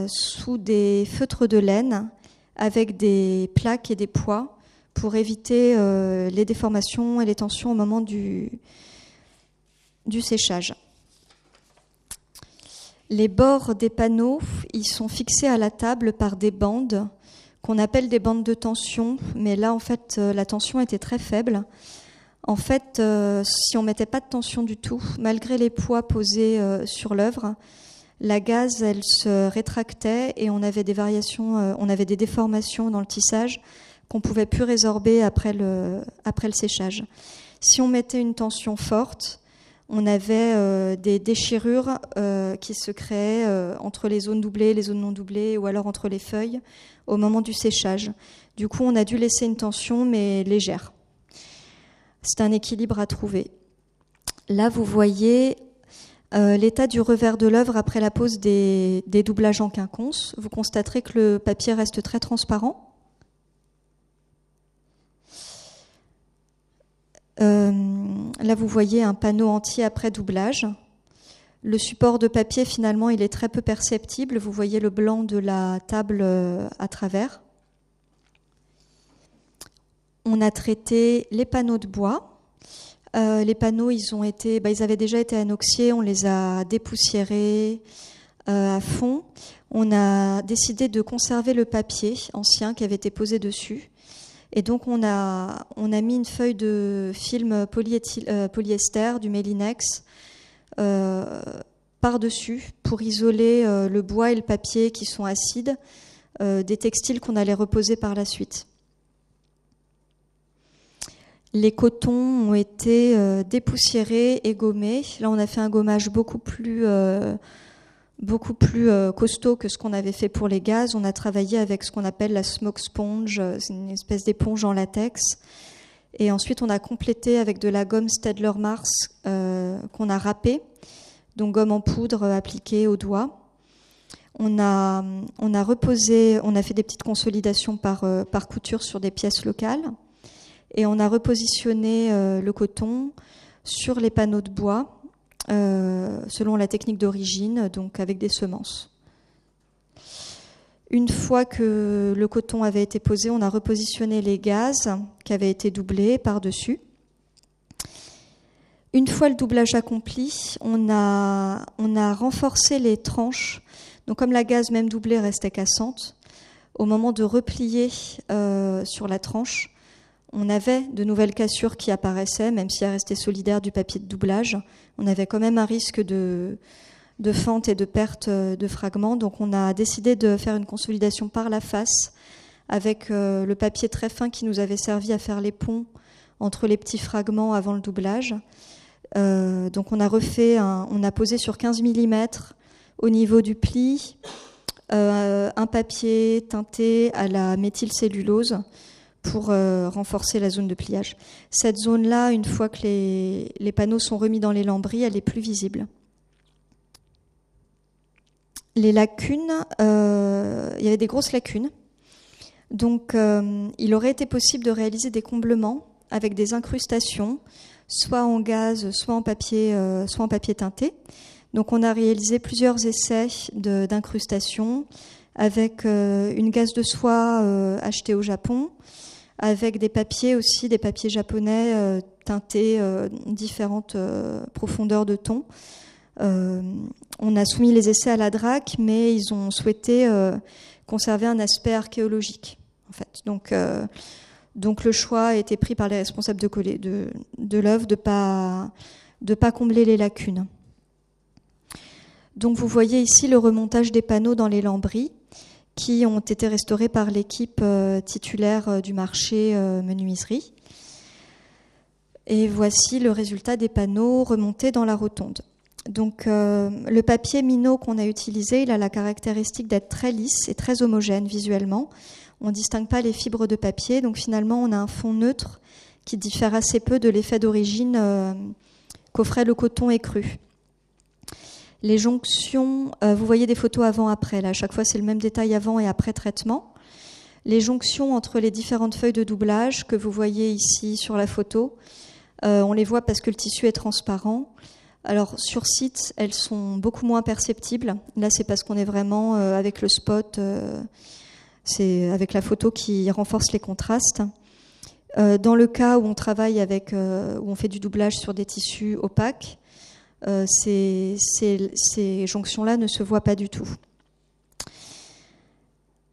sous des feutres de laine avec des plaques et des poids pour éviter les déformations et les tensions au moment du séchage. Les bords des panneaux, ils sont fixés à la table par des bandes qu'on appelle des bandes de tension, mais là en fait la tension était très faible. En fait, si on mettait pas de tension du tout, malgré les poids posés sur l'œuvre, la gaze elle se rétractait et on avait des variations, on avait des déformations dans le tissage qu'on pouvait plus résorber après le séchage. Si on mettait une tension forte, on avait des déchirures qui se créaient entre les zones doublées, les zones non doublées, ou alors entre les feuilles au moment du séchage. Du coup, on a dû laisser une tension, mais légère. C'est un équilibre à trouver. Là, vous voyez l'état du revers de l'œuvre après la pose des doublages en quinconce. Vous constaterez que le papier reste très transparent. Là, vous voyez un panneau entier après doublage. Le support de papier, finalement, il est très peu perceptible. Vous voyez le blanc de la table à travers. On a traité les panneaux de bois. Les panneaux, ils avaient déjà été anoxiés. On les a dépoussiérés à fond. On a décidé de conserver le papier ancien qui avait été posé dessus. Et donc, on a mis une feuille de film polyester, du Melinex, par-dessus pour isoler le bois et le papier qui sont acides des textiles qu'on allait reposer par la suite. Les cotons ont été dépoussiérés et gommés. Là, on a fait un gommage beaucoup plus costaud que ce qu'on avait fait pour les gaz. On a travaillé avec ce qu'on appelle la smoke sponge, c'est une espèce d'éponge en latex. Et ensuite, on a complété avec de la gomme Staedtler-Mars qu'on a râpée, donc gomme en poudre appliquée au doigt. On a fait des petites consolidations par couture sur des pièces locales. Et on a repositionné le coton sur les panneaux de bois selon la technique d'origine, donc avec des semences. Une fois que le coton avait été posé, on a repositionné les gazes qui avaient été doublés par-dessus. Une fois le doublage accompli, on a renforcé les tranches. Donc comme la gaze même doublée restait cassante, au moment de replier sur la tranche, on avait de nouvelles cassures qui apparaissaient, même si elles restaient solidaires du papier de doublage. On avait quand même un risque de fente et de perte de fragments. Donc on a décidé de faire une consolidation par la face avec le papier très fin qui nous avait servi à faire les ponts entre les petits fragments avant le doublage. Donc on a posé sur 15 mm au niveau du pli un papier teinté à la méthylcellulose pour renforcer la zone de pliage. Cette zone-là, une fois que les panneaux sont remis dans les lambris, elle est plus visible. Les lacunes, il y avait des grosses lacunes. Donc, il aurait été possible de réaliser des comblements avec des incrustations, soit en gaz, soit en papier teinté. Donc, on a réalisé plusieurs essais d'incrustation avec une gaze de soie achetée au Japon, avec des papiers aussi, des papiers japonais teintés différentes profondeurs de ton. On a soumis les essais à la DRAC, mais ils ont souhaité conserver un aspect archéologique, en fait. Donc le choix a été pris par les responsables de l'œuvre de pas combler les lacunes. Donc vous voyez ici le remontage des panneaux dans les lambris qui ont été restaurés par l'équipe titulaire du marché menuiserie. Et voici le résultat des panneaux remontés dans la rotonde. Donc, le papier Minot qu'on a utilisé, il a la caractéristique d'être très lisse et très homogène visuellement. On ne distingue pas les fibres de papier, donc finalement on a un fond neutre qui diffère assez peu de l'effet d'origine qu'offrait le coton écru. Les jonctions, vous voyez des photos avant-après, là, à chaque fois c'est le même détail avant et après traitement. Les jonctions entre les différentes feuilles de doublage que vous voyez ici sur la photo, on les voit parce que le tissu est transparent. Alors sur site, elles sont beaucoup moins perceptibles. Là, c'est parce qu'on est vraiment avec le spot, c'est avec la photo qui renforce les contrastes. Dans le cas où on travaille où on fait du doublage sur des tissus opaques, ces jonctions-là ne se voient pas du tout.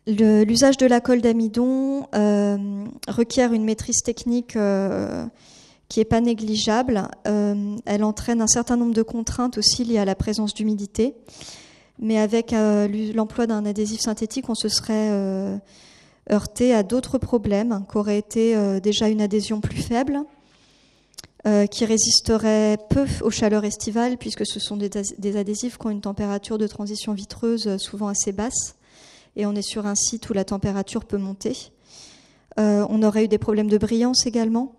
L'usage de la colle d'amidon requiert une maîtrise technique qui n'est pas négligeable. Elle entraîne un certain nombre de contraintes aussi liées à la présence d'humidité. Mais avec l'emploi d'un adhésif synthétique, on se serait heurté à d'autres problèmes, qu'aurait été déjà une adhésion plus faible, qui résisterait peu aux chaleurs estivales, puisque ce sont des adhésifs qui ont une température de transition vitreuse souvent assez basse, et on est sur un site où la température peut monter. On aurait eu des problèmes de brillance également.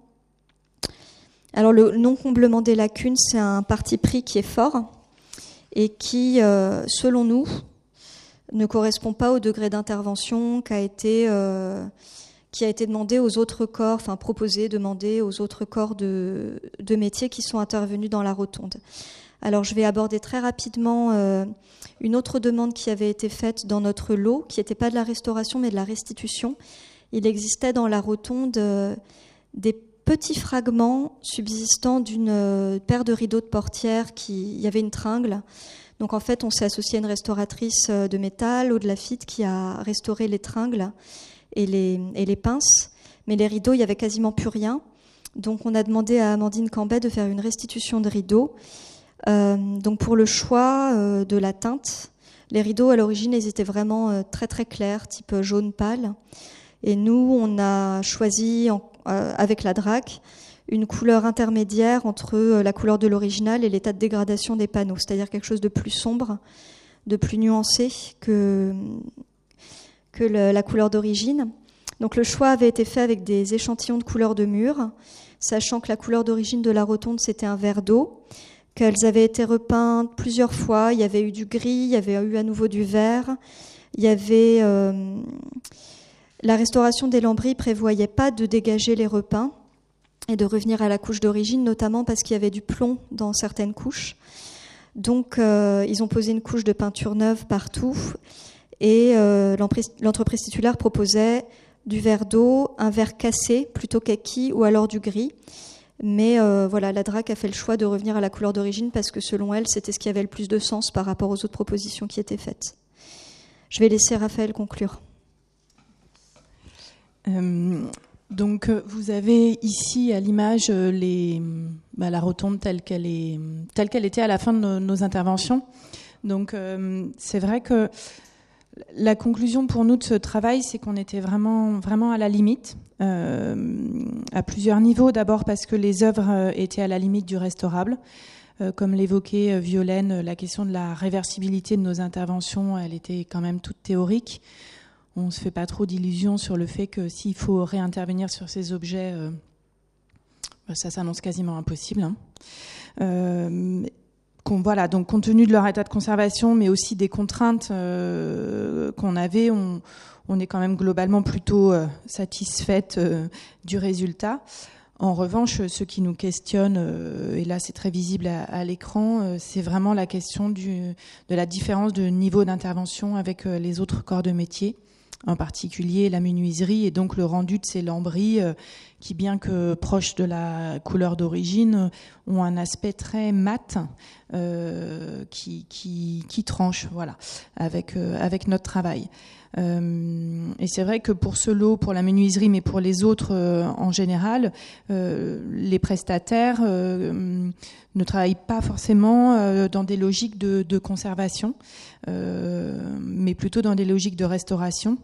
Alors le non-comblement des lacunes, c'est un parti pris qui est fort et qui, selon nous, ne correspond pas au degré d'intervention qui a été demandé aux autres corps, enfin demandé aux autres corps de métiers qui sont intervenus dans la rotonde. Alors je vais aborder très rapidement une autre demande qui avait été faite dans notre lot, qui n'était pas de la restauration mais de la restitution. Il existait dans la rotonde des petits fragments subsistant d'une paire de rideaux de portière il y avait une tringle. Donc en fait, on s'est associé à une restauratrice de métal, Aude Lafitte, qui a restauré les tringles et les pinces. Mais les rideaux, il n'y avait quasiment plus rien. Donc on a demandé à Amandine Cambet de faire une restitution de rideaux. Donc pour le choix de la teinte, les rideaux à l'origine, ils étaient vraiment très très clairs, type jaune pâle. Et nous, on a choisi avec la drac une couleur intermédiaire entre la couleur de l'original et l'état de dégradation des panneaux, c'est-à-dire quelque chose de plus sombre, de plus nuancé que la couleur d'origine. Donc le choix avait été fait avec des échantillons de couleurs de mur, sachant que la couleur d'origine de la rotonde, c'était un vert d'eau, qu'elles avaient été repeintes plusieurs fois. Il y avait eu du gris, il y avait eu à nouveau du vert. Il y avait la restauration des lambris prévoyait pas de dégager les repeints et de revenir à la couche d'origine, notamment parce qu'il y avait du plomb dans certaines couches. Donc ils ont posé une couche de peinture neuve partout et l'entreprise titulaire proposait du vert d'eau, un vert cassé plutôt kaki ou alors du gris. Mais voilà, la DRAC a fait le choix de revenir à la couleur d'origine parce que selon elle, c'était ce qui avait le plus de sens par rapport aux autres propositions qui étaient faites. Je vais laisser Raphaël conclure. Donc vous avez ici à l'image la rotonde telle qu'elle était à la fin de nos interventions. Donc c'est vrai que la conclusion pour nous de ce travail, c'est qu'on était vraiment à la limite, à plusieurs niveaux. D'abord parce que les œuvres étaient à la limite du restaurable. Comme l'évoquait Violaine, la question de la réversibilité de nos interventions, elle était quand même toute théorique. On ne se fait pas trop d'illusions sur le fait que s'il faut réintervenir sur ces objets, ça s'annonce quasiment impossible. Voilà, donc compte tenu de leur état de conservation, mais aussi des contraintes qu'on avait, on est quand même globalement plutôt satisfaite du résultat. En revanche, ce qui nous questionne, et là c'est très visible à l'écran, c'est vraiment la question de la différence de niveau d'intervention avec les autres corps de métier, en particulier la menuiserie et donc le rendu de ces lambris qui, bien que proches de la couleur d'origine, ont un aspect très mat qui tranche, voilà, avec notre travail. Et c'est vrai que pour ce lot, pour la menuiserie, mais pour les autres en général, les prestataires ne travaillent pas forcément dans des logiques de conservation, mais plutôt dans des logiques de restauration.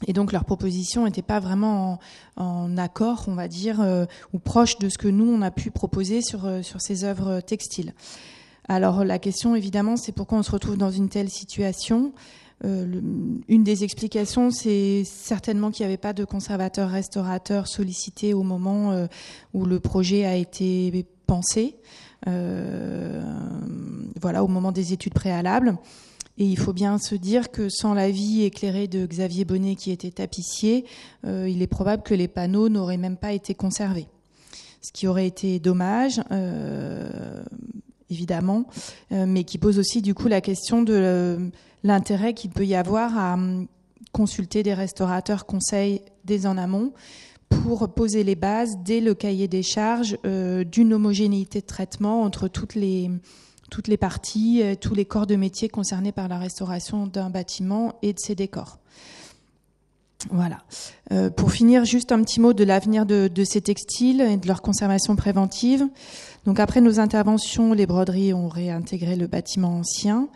Et donc leur proposition n'était pas vraiment en accord, on va dire, ou proche de ce que nous on a pu proposer sur ces œuvres textiles. Alors la question, évidemment, c'est pourquoi on se retrouve dans une telle situation. Une des explications, c'est certainement qu'il n'y avait pas de conservateur-restaurateur sollicité au moment où le projet a été pensé, au moment des études préalables. Et il faut bien se dire que sans l'avis éclairé de Xavier Bonnet, qui était tapissier, il est probable que les panneaux n'auraient même pas été conservés. Ce qui aurait été dommage, évidemment, mais qui pose aussi du coup la question de l'intérêt qu'il peut y avoir à consulter des restaurateurs conseils dès en amont pour poser les bases dès le cahier des charges d'une homogénéité de traitement entre toutes les parties, tous les corps de métier concernés par la restauration d'un bâtiment et de ses décors. Voilà. Pour finir, juste un petit mot de l'avenir de ces textiles et de leur conservation préventive. Donc après nos interventions, les broderies ont réintégré le bâtiment ancien,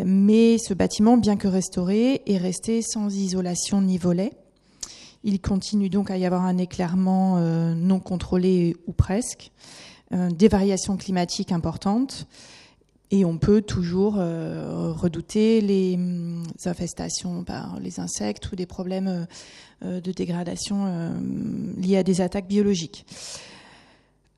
mais ce bâtiment, bien que restauré, est resté sans isolation ni volet. Il continue donc à y avoir un éclairement non contrôlé ou presque, des variations climatiques importantes, et on peut toujours redouter les infestations par les insectes ou des problèmes de dégradation liés à des attaques biologiques.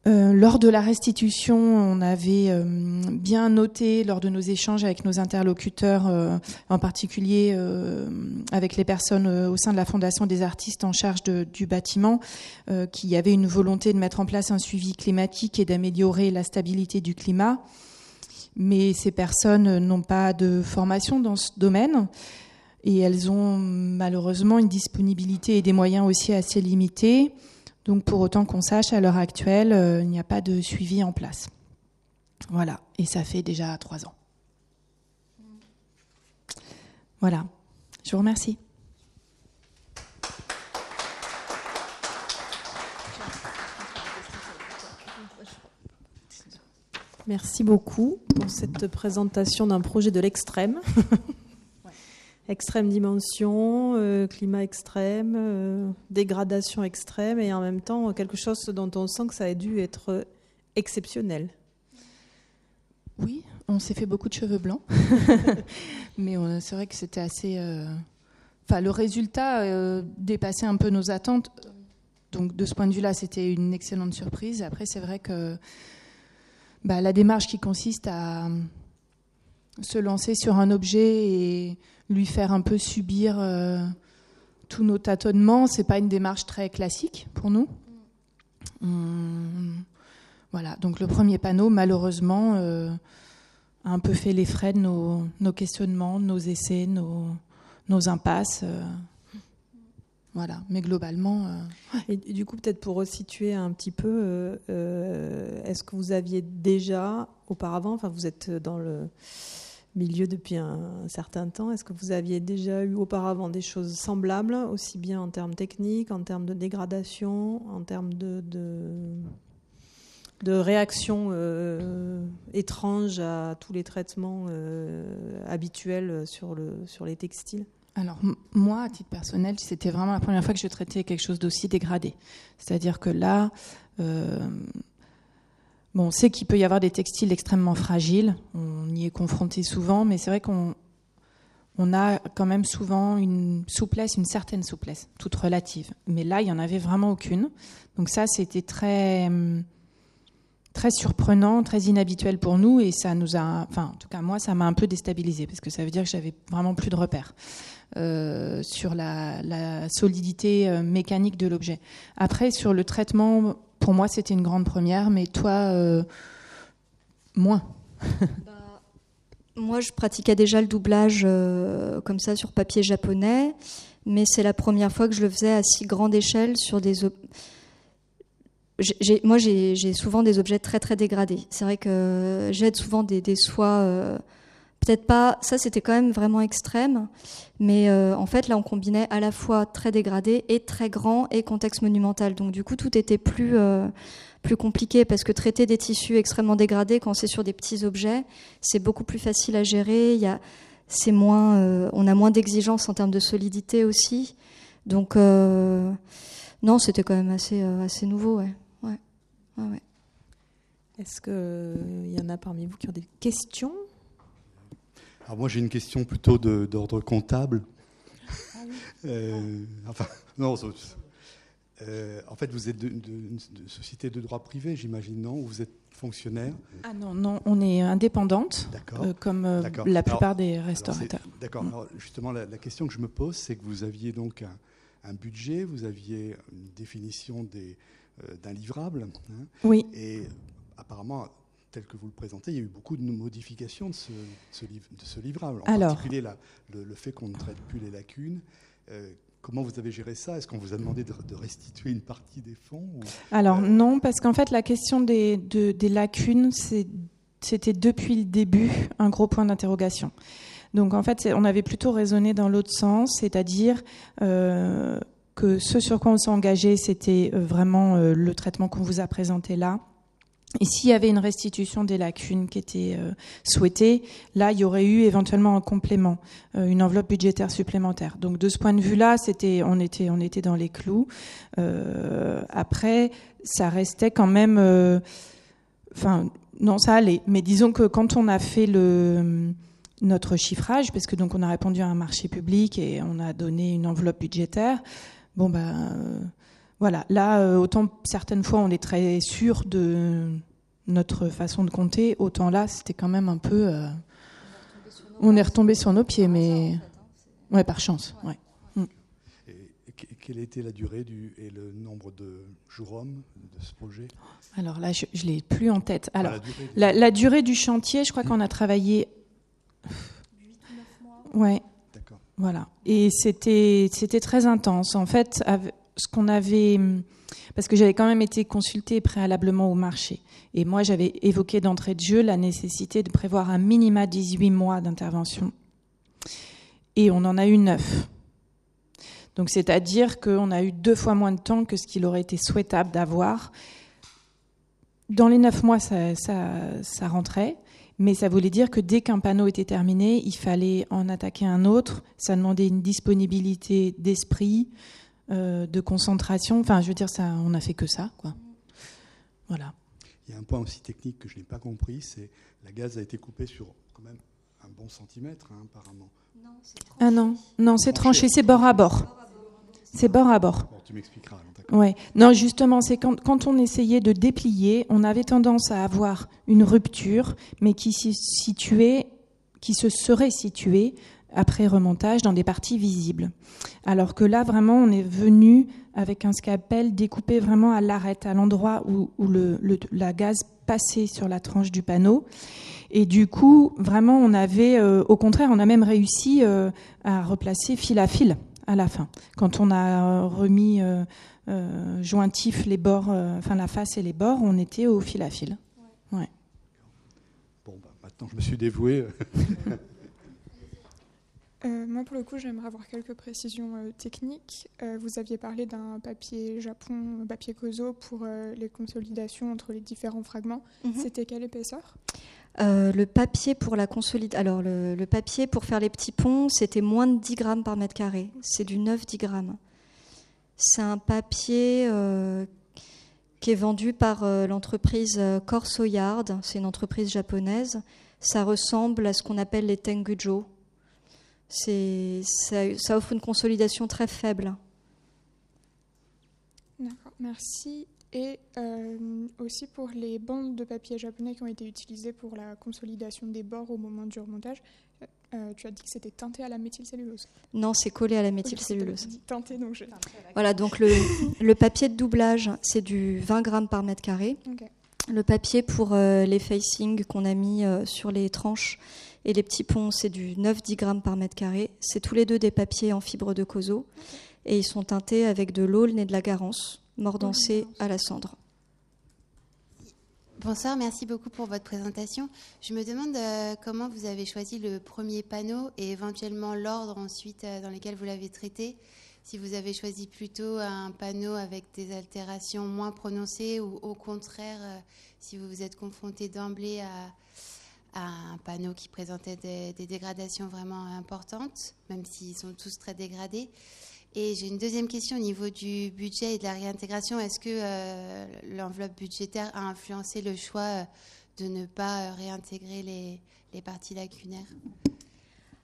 Lors de la restitution, on avait bien noté, lors de nos échanges avec nos interlocuteurs, en particulier avec les personnes au sein de la Fondation des artistes en charge du bâtiment, qu'il y avait une volonté de mettre en place un suivi climatique et d'améliorer la stabilité du climat. Mais ces personnes n'ont pas de formation dans ce domaine et elles ont malheureusement une disponibilité et des moyens aussi assez limités. Donc pour autant qu'on sache, à l'heure actuelle, il n'y a pas de suivi en place. Voilà, et ça fait déjà 3 ans. Voilà, je vous remercie. Merci beaucoup pour cette présentation d'un projet de l'extrême. Extrême dimension, climat extrême, dégradation extrême, et en même temps quelque chose dont on sent que ça a dû être exceptionnel. Oui, on s'est fait beaucoup de cheveux blancs, mais c'est vrai que c'était assez... le résultat dépassait un peu nos attentes. Donc de ce point de vue-là, c'était une excellente surprise. Après, c'est vrai que la démarche qui consiste à se lancer sur un objet et lui faire un peu subir tous nos tâtonnements, c'est pas une démarche très classique pour nous. Voilà, donc le premier panneau, malheureusement, a un peu fait les frais de nos questionnements, nos essais, nos impasses. Voilà, mais globalement... Et du coup, peut-être pour resituer un petit peu, est-ce que vous aviez déjà, auparavant, vous êtes dans le milieu depuis un certain temps, est-ce que vous aviez déjà eu auparavant des choses semblables, aussi bien en termes techniques, en termes de dégradation, en termes de réactions étranges à tous les traitements habituels sur les textiles ? Alors moi, à titre personnel, c'était vraiment la première fois que je traitais quelque chose d'aussi dégradé. C'est-à-dire que là, on sait qu'il peut y avoir des textiles extrêmement fragiles, on y est confronté souvent, mais c'est vrai qu'on a quand même souvent une certaine souplesse, toute relative. Mais là, il n'y en avait vraiment aucune. Donc ça, c'était très surprenant, très inhabituel pour nous, et ça nous a, en tout cas moi, ça m'a un peu déstabilisée, parce que ça veut dire que j'avais vraiment plus de repères sur la solidité mécanique de l'objet. Après, sur le traitement, pour moi, c'était une grande première, mais toi, moins. Moi, je pratiquais déjà le doublage comme ça sur papier japonais, mais c'est la première fois que je le faisais à si grande échelle sur des Moi, j'ai souvent des objets très très dégradés. C'est vrai que j'aide souvent des soies, peut-être pas. Ça, c'était quand même vraiment extrême, mais en fait, là, on combinait à la fois très dégradé et très grand et contexte monumental. Donc, du coup, tout était plus compliqué parce que traiter des tissus extrêmement dégradés quand c'est sur des petits objets, c'est beaucoup plus facile à gérer. On a moins d'exigences en termes de solidité aussi. Donc, non, c'était quand même assez nouveau, ouais. Ouais. Est-ce qu'il y en a parmi vous qui ont des questions ? Alors moi j'ai une question plutôt d'ordre comptable. Ah oui. En fait vous êtes d'une société de droit privé, j'imagine, non ? Ou vous êtes fonctionnaire ? Ah non, on est indépendante, comme la plupart des restaurateurs. D'accord. Alors, justement, la question que je me pose, c'est que vous aviez donc un budget, vous aviez une définition d'un livrable. Hein, oui. Et apparemment, tel que vous le présentez, il y a eu beaucoup de modifications de ce livrable. En particulier le fait qu'on ne traite plus les lacunes. Comment vous avez géré ça ? Est-ce qu'on vous a demandé de restituer une partie des fonds ou... Alors non, parce qu'en fait la question des lacunes, c'était depuis le début un gros point d'interrogation. Donc en fait on avait plutôt raisonné dans l'autre sens, c'est-à-dire que ce sur quoi on s'est engagé, c'était vraiment le traitement qu'on vous a présenté là. Et s'il y avait une restitution des lacunes qui était souhaitée, là, il y aurait eu éventuellement un complément, une enveloppe budgétaire supplémentaire. Donc, de ce point de vue-là, on était dans les clous. Après, ça restait quand même... non, ça allait. Mais disons que quand on a fait notre chiffrage, parce que donc on a répondu à un marché public et on a donné une enveloppe budgétaire, voilà, là, autant certaines fois on est très sûr de notre façon de compter, autant là c'était quand même un peu... on est retombé sur nos pieds, mais... Ouais, par chance, ouais. Et quelle était la durée et le nombre de jours hommes de ce projet ? Alors là, je ne l'ai plus en tête. Alors, la durée du chantier, je crois qu'on a travaillé... 8 ou 9 mois. Ouais. D'accord. Voilà. Et c'était très intense. En fait, ce qu'on avait, parce que j'avais quand même été consultée préalablement au marché. Et moi, j'avais évoqué d'entrée de jeu la nécessité de prévoir un minima 18 mois d'intervention. Et on en a eu 9. Donc, c'est-à-dire qu'on a eu 2 fois moins de temps que ce qu'il aurait été souhaitable d'avoir. Dans les 9 mois, ça rentrait. Mais ça voulait dire que dès qu'un panneau était terminé, il fallait en attaquer un autre. Ça demandait une disponibilité d'esprit, de concentration. Enfin, je veux dire, on n'a fait que ça, quoi. Voilà. Il y a un point aussi technique que je n'ai pas compris, c'est la gaze a été coupée sur quand même un bon centimètre, hein, apparemment. Non, c'est tranché. Ah non, c'est tranché, c'est bord à bord. C'est bord à bord. Bon, tu m'expliqueras. D'accord. Ouais. Non, justement, c'est quand on essayait de déplier, on avait tendance à avoir une rupture, mais qui se serait située après remontage dans des parties visibles. Alors que là, vraiment, on est venu avec un scalpel découpé vraiment à l'arête, à l'endroit où la gaze passait sur la tranche du panneau. Et du coup, vraiment, on avait, au contraire, on a même réussi à replacer fil à fil à la fin. Quand on a remis jointif les bords, la face et les bords, on était au fil à fil. Ouais. Bon, maintenant, je me suis dévoué. Moi, pour le coup, j'aimerais avoir quelques précisions techniques. Vous aviez parlé d'un papier Japon, papier Kozo, pour les consolidations entre les différents fragments. Mm-hmm. C'était quelle épaisseur ? Le papier pour la consolidation. Alors, le papier pour faire les petits ponts, c'était moins de 10 grammes par mètre carré. C'est du 9-10 grammes. C'est un papier qui est vendu par l'entreprise Corso Yard. C'est une entreprise japonaise. Ça ressemble à ce qu'on appelle les Tengujo. Ça offre une consolidation très faible. D'accord, merci. Et aussi pour les bandes de papier japonais qui ont été utilisées pour la consolidation des bords au moment du remontage, tu as dit que c'était teinté à la méthylcellulose. Non, c'est collé à la méthylcellulose. Oui, teinté, donc voilà, donc le papier de doublage, c'est du 20 grammes par mètre carré. Okay. Le papier pour les facings qu'on a mis sur les tranches et les petits ponts, c'est du 9-10 grammes par mètre carré. C'est tous les deux des papiers en fibre de Kozo. Okay. Et ils sont teintés avec de l'aulne et de la garance, mordancée à la cendre. Bonsoir, merci beaucoup pour votre présentation. Je me demande comment vous avez choisi le premier panneau et éventuellement l'ordre ensuite dans lequel vous l'avez traité. Si vous avez choisi plutôt un panneau avec des altérations moins prononcées ou au contraire, si vous vous êtes confronté d'emblée à un panneau qui présentait des dégradations vraiment importantes, même s'ils sont tous très dégradés. Et j'ai une deuxième question au niveau du budget et de la réintégration. Est-ce que l'enveloppe budgétaire a influencé le choix de ne pas réintégrer les parties lacunaires ?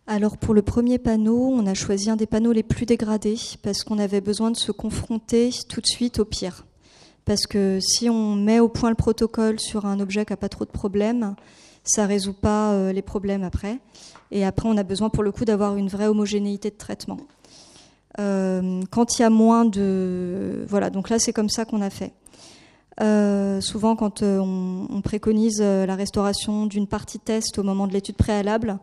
Alors pour le premier panneau, on a choisi un des panneaux les plus dégradés parce qu'on avait besoin de se confronter tout de suite au pire. Parce que si on met au point le protocole sur un objet qui n'a pas trop de problèmes, ça ne résout pas les problèmes après. Et après, on a besoin pour le coup d'avoir une vraie homogénéité de traitement. Quand il y a moins de... Voilà, donc là, c'est comme ça qu'on a fait. Souvent, quand on préconise la restauration d'une partie test au moment de l'étude préalable,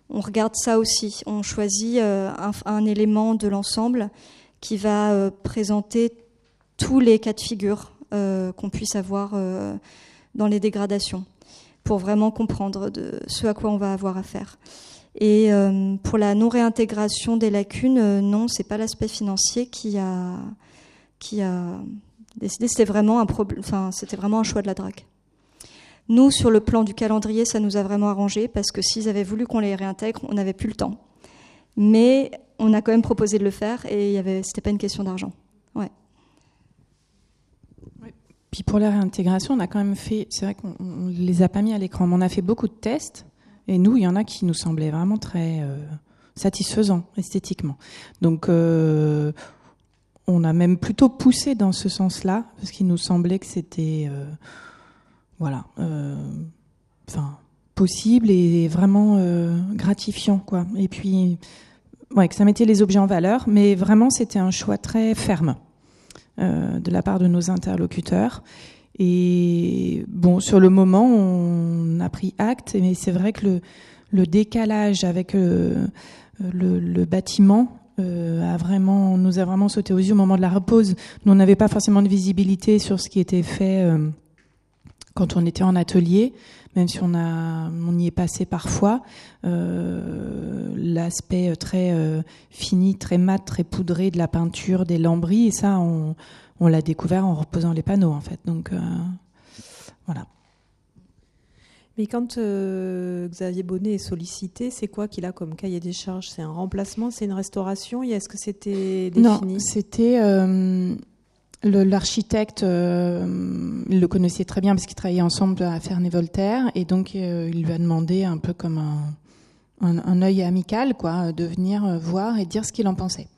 on regarde ça aussi. On choisit un élément de l'ensemble qui va présenter tous les cas de figure qu'on puisse avoir dans les dégradations pour vraiment comprendre ce à quoi on va avoir affaire. Et pour la non-réintégration des lacunes, non, c'est pas l'aspect financier qui a décidé. C'était vraiment un choix de la DRAC. Nous, sur le plan du calendrier, ça nous a vraiment arrangé parce que s'ils avaient voulu qu'on les réintègre, on n'avait plus le temps. Mais on a quand même proposé de le faire et c'était pas une question d'argent. Ouais. Puis pour la réintégration, on a quand même fait, c'est vrai qu'on ne les a pas mis à l'écran, mais on a fait beaucoup de tests. Et nous, il y en a qui nous semblaient vraiment très satisfaisants esthétiquement. Donc, on a même plutôt poussé dans ce sens-là, parce qu'il nous semblait que c'était possible et vraiment gratifiant, quoi. Et puis, que ça mettait les objets en valeur, mais vraiment, c'était un choix très ferme de la part de nos interlocuteurs. Et bon, sur le moment, on a pris acte, mais c'est vrai que le décalage avec le bâtiment nous a vraiment sauté aux yeux au moment de la repose. Nous, on n'avait pas forcément de visibilité sur ce qui était fait quand on était en atelier, même si on y est passé parfois. L'aspect très fini, très mat, très poudré de la peinture, des lambris, et ça, on l'a découvert en reposant les panneaux, en fait. Donc, voilà. Mais quand Xavier Bonnet est sollicité, c'est quoi qu'il a comme cahier des charges ? C'est un remplacement ? C'est une restauration ? Est-ce que c'était défini ? Non, c'était l'architecte, il le connaissait très bien parce qu'ils travaillaient ensemble à Ferney-Voltaire, et donc il lui a demandé un peu comme un œil amical, quoi, de venir voir et dire ce qu'il en pensait.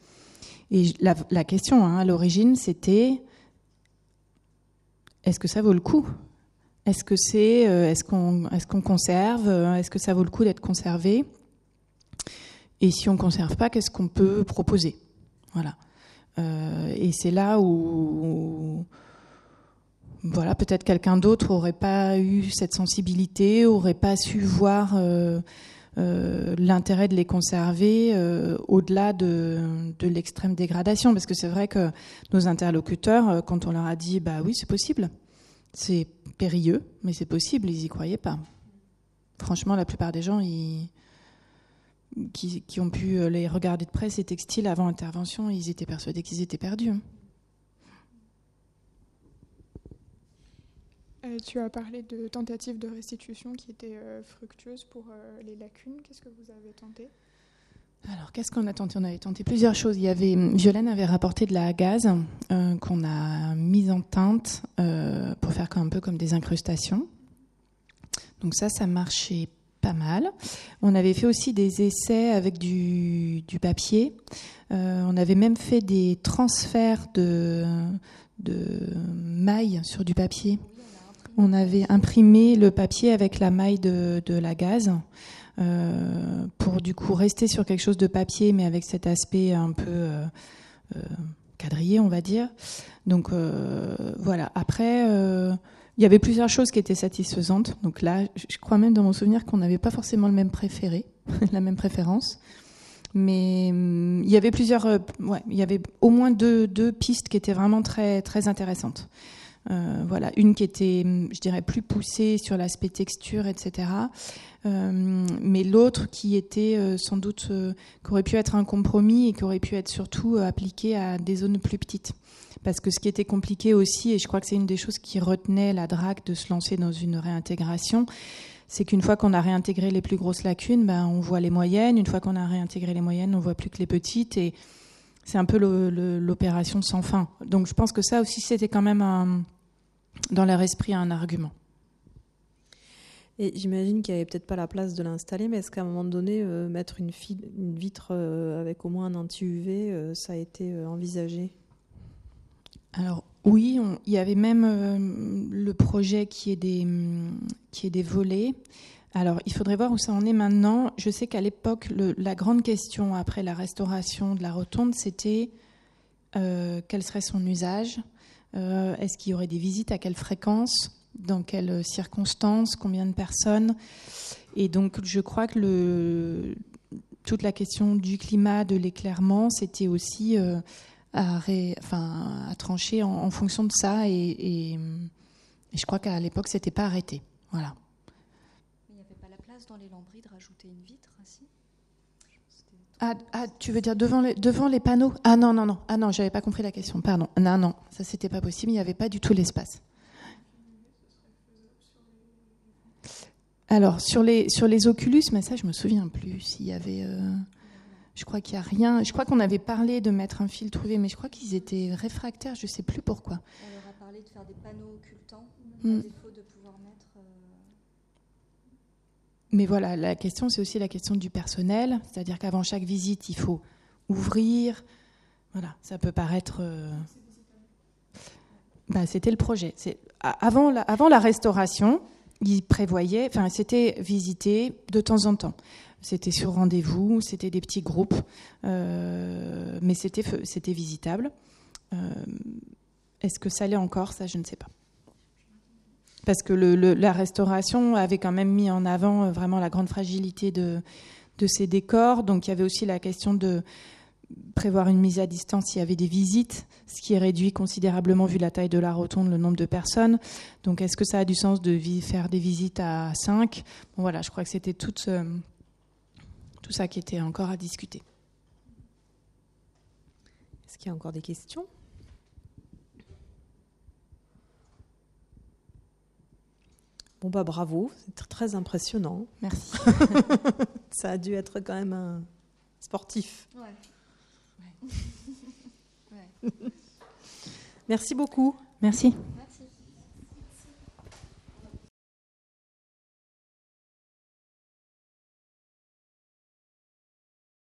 Et la question à l'origine, c'était est-ce que ça vaut le coup ? Est-ce qu'on conserve ? Est-ce que ça vaut le coup d'être conservé ? Et si on ne conserve pas, qu'est-ce qu'on peut proposer ? Voilà. Et c'est là où peut-être quelqu'un d'autre n'aurait pas eu cette sensibilité, n'aurait pas su voir l'intérêt de les conserver au-delà de l'extrême dégradation. Parce que c'est vrai que nos interlocuteurs, quand on leur a dit « oui, c'est possible », c'est périlleux, mais c'est possible, ils n'y croyaient pas. Franchement, la plupart des gens qui ont pu les regarder de près, ces textiles, avant intervention, ils étaient persuadés qu'ils étaient perdus. Tu as parlé de tentatives de restitution qui étaient fructueuses pour les lacunes. Qu'est-ce que vous avez tenté ? Alors, qu'est-ce qu'on a tenté ? On avait tenté plusieurs choses. Violaine avait rapporté de la gaze qu'on a mise en teinte pour faire un peu comme des incrustations. Donc ça marchait pas mal. On avait fait aussi des essais avec du papier. On avait même fait des transferts de mailles sur du papier. On avait imprimé le papier avec la maille de la gaze pour du coup rester sur quelque chose de papier, mais avec cet aspect un peu quadrillé, on va dire. Donc voilà. Après, il y avait plusieurs choses qui étaient satisfaisantes. Donc là, je crois même dans mon souvenir qu'on n'avait pas forcément le même préféré, la même préférence. Mais il y avait il y avait au moins deux pistes qui étaient vraiment très, très intéressantes. Voilà, une qui était, je dirais, plus poussée sur l'aspect texture, etc. Mais l'autre qui était sans doute, qui aurait pu être un compromis et qui aurait pu être surtout appliqué à des zones plus petites. Parce que ce qui était compliqué aussi, et je crois que c'est une des choses qui retenait la DRAC de se lancer dans une réintégration, c'est qu'une fois qu'on a réintégré les plus grosses lacunes, on voit les moyennes. Une fois qu'on a réintégré les moyennes, on voit plus que les petites. Et c'est un peu l'opération sans fin. Donc je pense que ça aussi, c'était quand même dans leur esprit un argument. Et j'imagine qu'il n'y avait peut-être pas la place de l'installer, mais est-ce qu'à un moment donné, mettre une vitre avec au moins un anti-UV, ça a été envisagé ? Alors oui, il y avait même le projet qui est des volets. Alors il faudrait voir où ça en est maintenant. Je sais qu'à l'époque, la grande question après la restauration de la rotonde, c'était quel serait son usage ? Est-ce qu'il y aurait des visites, à quelle fréquence ? Dans quelles circonstances, combien de personnes. Et donc, je crois que toute la question du climat, de l'éclairement, c'était aussi à trancher en fonction de ça. Et je crois qu'à l'époque, c'était pas arrêté. Voilà. Mais il n'y avait pas la place dans les lambris de rajouter une vitre ainsi ? Tu veux dire devant les panneaux ? Ah non, j'avais pas compris la question. Pardon. Non, ça c'était pas possible. Il n'y avait pas du tout l'espace. Alors, sur les Oculus, mais ça, je me souviens plus s'il y avait... je crois qu'il n'y a rien. Je crois qu'on avait parlé de mettre un filtre UV, mais je crois qu'ils étaient réfractaires, je ne sais plus pourquoi. On leur a parlé de faire des panneaux occultants, à défaut de pouvoir mettre... Mais voilà, la question, c'est aussi la question du personnel. C'est-à-dire qu'avant chaque visite, il faut ouvrir. Voilà, ça peut paraître... c'était le projet. Avant la restauration... Ils prévoyaient, c'était visité de temps en temps. C'était sur rendez-vous, c'était des petits groupes, mais c'était visitable. Est-ce que ça l'est encore ? Ça, je ne sais pas. Parce que la restauration avait quand même mis en avant vraiment la grande fragilité de ces décors. Donc il y avait aussi la question de prévoir une mise à distance s'il y avait des visites, ce qui est réduit considérablement vu la taille de la rotonde, le nombre de personnes. Donc est-ce que ça a du sens de faire des visites à 5 ? Bon, voilà, je crois que c'était tout ça qui était encore à discuter. Est-ce qu'il y a encore des questions ? Bon bravo, c'est très impressionnant. Merci. Ça a dû être quand même un sportif. Ouais. Merci beaucoup. Merci. Merci.